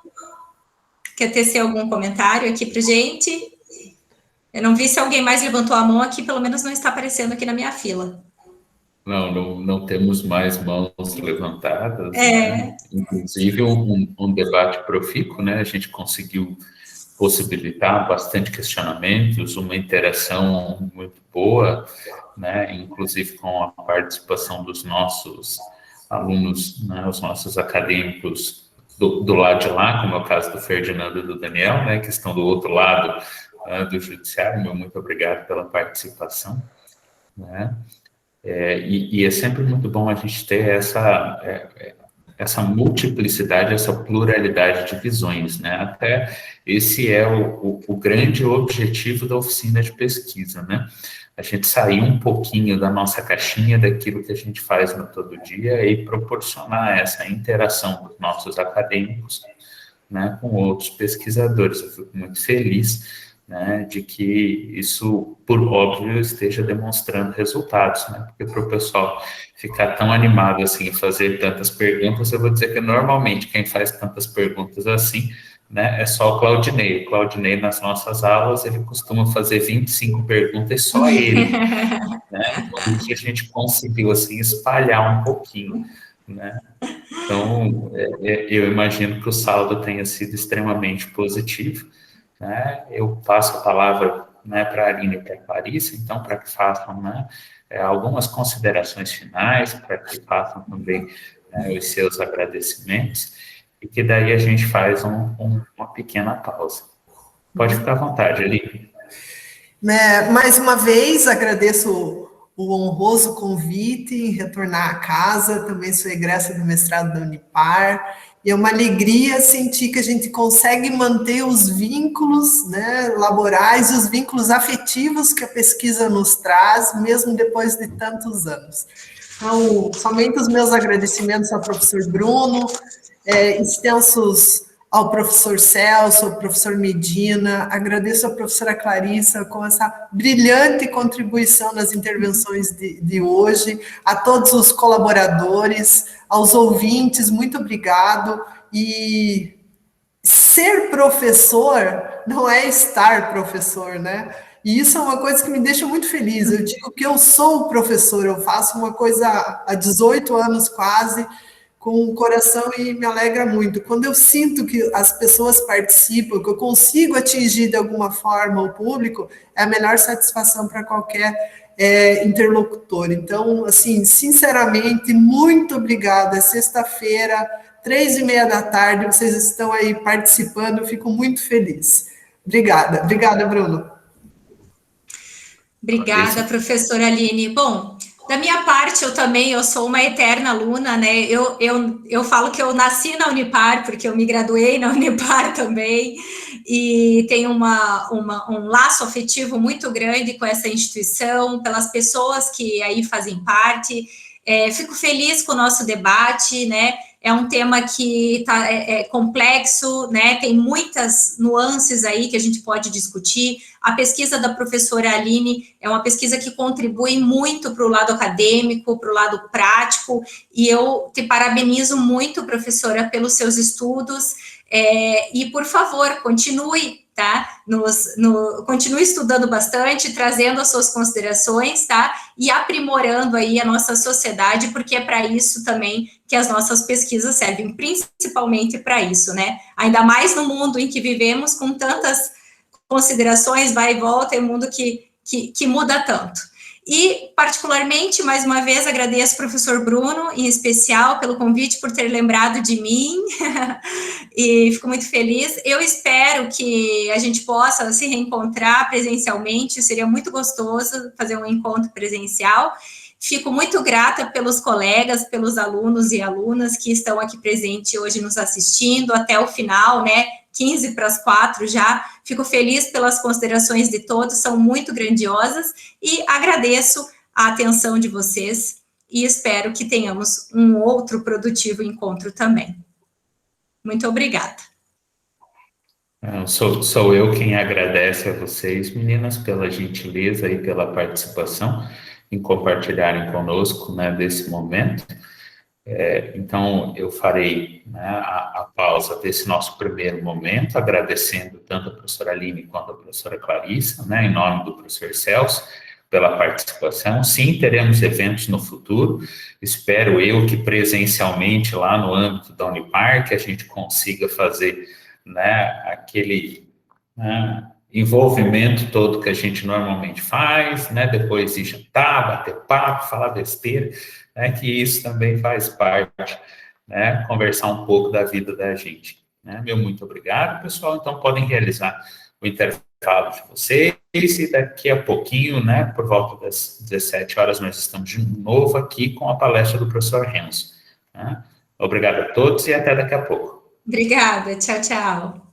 quer tecer algum comentário aqui para gente? Eu não vi se alguém mais levantou a mão aqui, pelo menos não está aparecendo aqui na minha fila. Não temos mais mãos levantadas, né? Inclusive um debate profícuo, né? A gente conseguiu possibilitar bastante questionamentos, uma interação muito boa, né? Inclusive com a participação dos nossos alunos, né? Os nossos acadêmicos do lado de lá, como é o caso do Ferdinando e do Daniel, né? Que estão do outro lado do judiciário. Meu muito obrigado pela participação, né? E é sempre muito bom a gente ter essa multiplicidade, essa pluralidade de visões, né? Até esse é o grande objetivo da oficina de pesquisa, né? A gente sair um pouquinho da nossa caixinha, daquilo que a gente faz no todo dia e proporcionar essa interação dos nossos acadêmicos, né, com outros pesquisadores. Eu fico muito feliz, né, de que isso, por óbvio, esteja demonstrando resultados, né, porque para o pessoal ficar tão animado assim e fazer tantas perguntas, eu vou dizer que normalmente quem faz tantas perguntas assim, né, é só o Claudinei. O Claudinei, nas nossas aulas, ele costuma fazer 25 perguntas, só ele, né, hoje a gente conseguiu, assim, espalhar um pouquinho, né. Então, eu imagino que o saldo tenha sido extremamente positivo, né? Eu passo a palavra, né, para a Aline e para a Clarissa, então, para que façam, né, algumas considerações finais, para que façam também, né, os seus agradecimentos, e que daí a gente faz uma pequena pausa. Pode ficar à vontade, Aline. Mais uma vez, agradeço o honroso convite em retornar à casa, também sou egressa do mestrado da Unipar, e é uma alegria sentir que a gente consegue manter os vínculos, né, laborais, os vínculos afetivos que a pesquisa nos traz, mesmo depois de tantos anos. Então, somente os meus agradecimentos ao professor Bruno, extensos ao professor Celso, ao professor Medina, agradeço à professora Clarissa com essa brilhante contribuição nas intervenções de hoje, a todos os colaboradores, aos ouvintes, muito obrigado. E ser professor não é estar professor, né? E isso é uma coisa que me deixa muito feliz. Eu digo que eu sou professor, eu faço uma coisa há 18 anos quase, com o coração, e me alegra muito. Quando eu sinto que as pessoas participam, que eu consigo atingir de alguma forma o público, é a melhor satisfação para qualquer interlocutor. Então, assim, sinceramente, muito obrigada. É sexta-feira, 15h30, vocês estão aí participando, eu fico muito feliz. Obrigada. Obrigada, Bruno. Obrigada, professora Aline. Bom, da minha parte, eu sou uma eterna aluna, né? Eu falo que eu nasci na Unipar, porque eu me graduei na Unipar também, e tenho um laço afetivo muito grande com essa instituição, pelas pessoas que aí fazem parte. Fico feliz com o nosso debate, né? É um tema que é complexo, né? Tem muitas nuances aí que a gente pode discutir. A pesquisa da professora Aline é uma pesquisa que contribui muito para o lado acadêmico, para o lado prático, e eu te parabenizo muito, professora, pelos seus estudos, e, por favor, continue, tá? Continue estudando bastante, trazendo as suas considerações, tá? E aprimorando aí a nossa sociedade, porque é para isso também que as nossas pesquisas servem, principalmente para isso, né? Ainda mais no mundo em que vivemos com tantas considerações, vai e volta, é um mundo que muda tanto. E, particularmente, mais uma vez, agradeço ao professor Bruno, em especial, pelo convite, por ter lembrado de mim, e fico muito feliz. Eu espero que a gente possa se reencontrar presencialmente, seria muito gostoso fazer um encontro presencial. Fico muito grata pelos colegas, pelos alunos e alunas que estão aqui presentes hoje nos assistindo, até o final, né, 15 para as 4 já. Fico feliz pelas considerações de todos, são muito grandiosas, e agradeço a atenção de vocês, e espero que tenhamos um outro produtivo encontro também. Muito obrigada. Sou eu quem agradece a vocês, meninas, pela gentileza e pela participação em compartilharem conosco, né, desse momento. Então, eu farei, né, a pausa desse nosso primeiro momento, agradecendo tanto a professora Aline quanto a professora Clarissa, né, em nome do professor Celso, pela participação. Sim, teremos eventos no futuro, espero eu que presencialmente, lá no âmbito da Unipar, que a gente consiga fazer, né, aquele, né, envolvimento todo que a gente normalmente faz, né, depois de jantar, bater papo, falar besteira, né, que isso também faz parte, né, conversar um pouco da vida da gente, né. Meu muito obrigado, pessoal. Então podem realizar o intervalo de vocês, e daqui a pouquinho, né, por volta das 17 horas, nós estamos de novo aqui com a palestra do professor Renzo, né. Obrigado a todos e até daqui a pouco. Obrigada, tchau, tchau.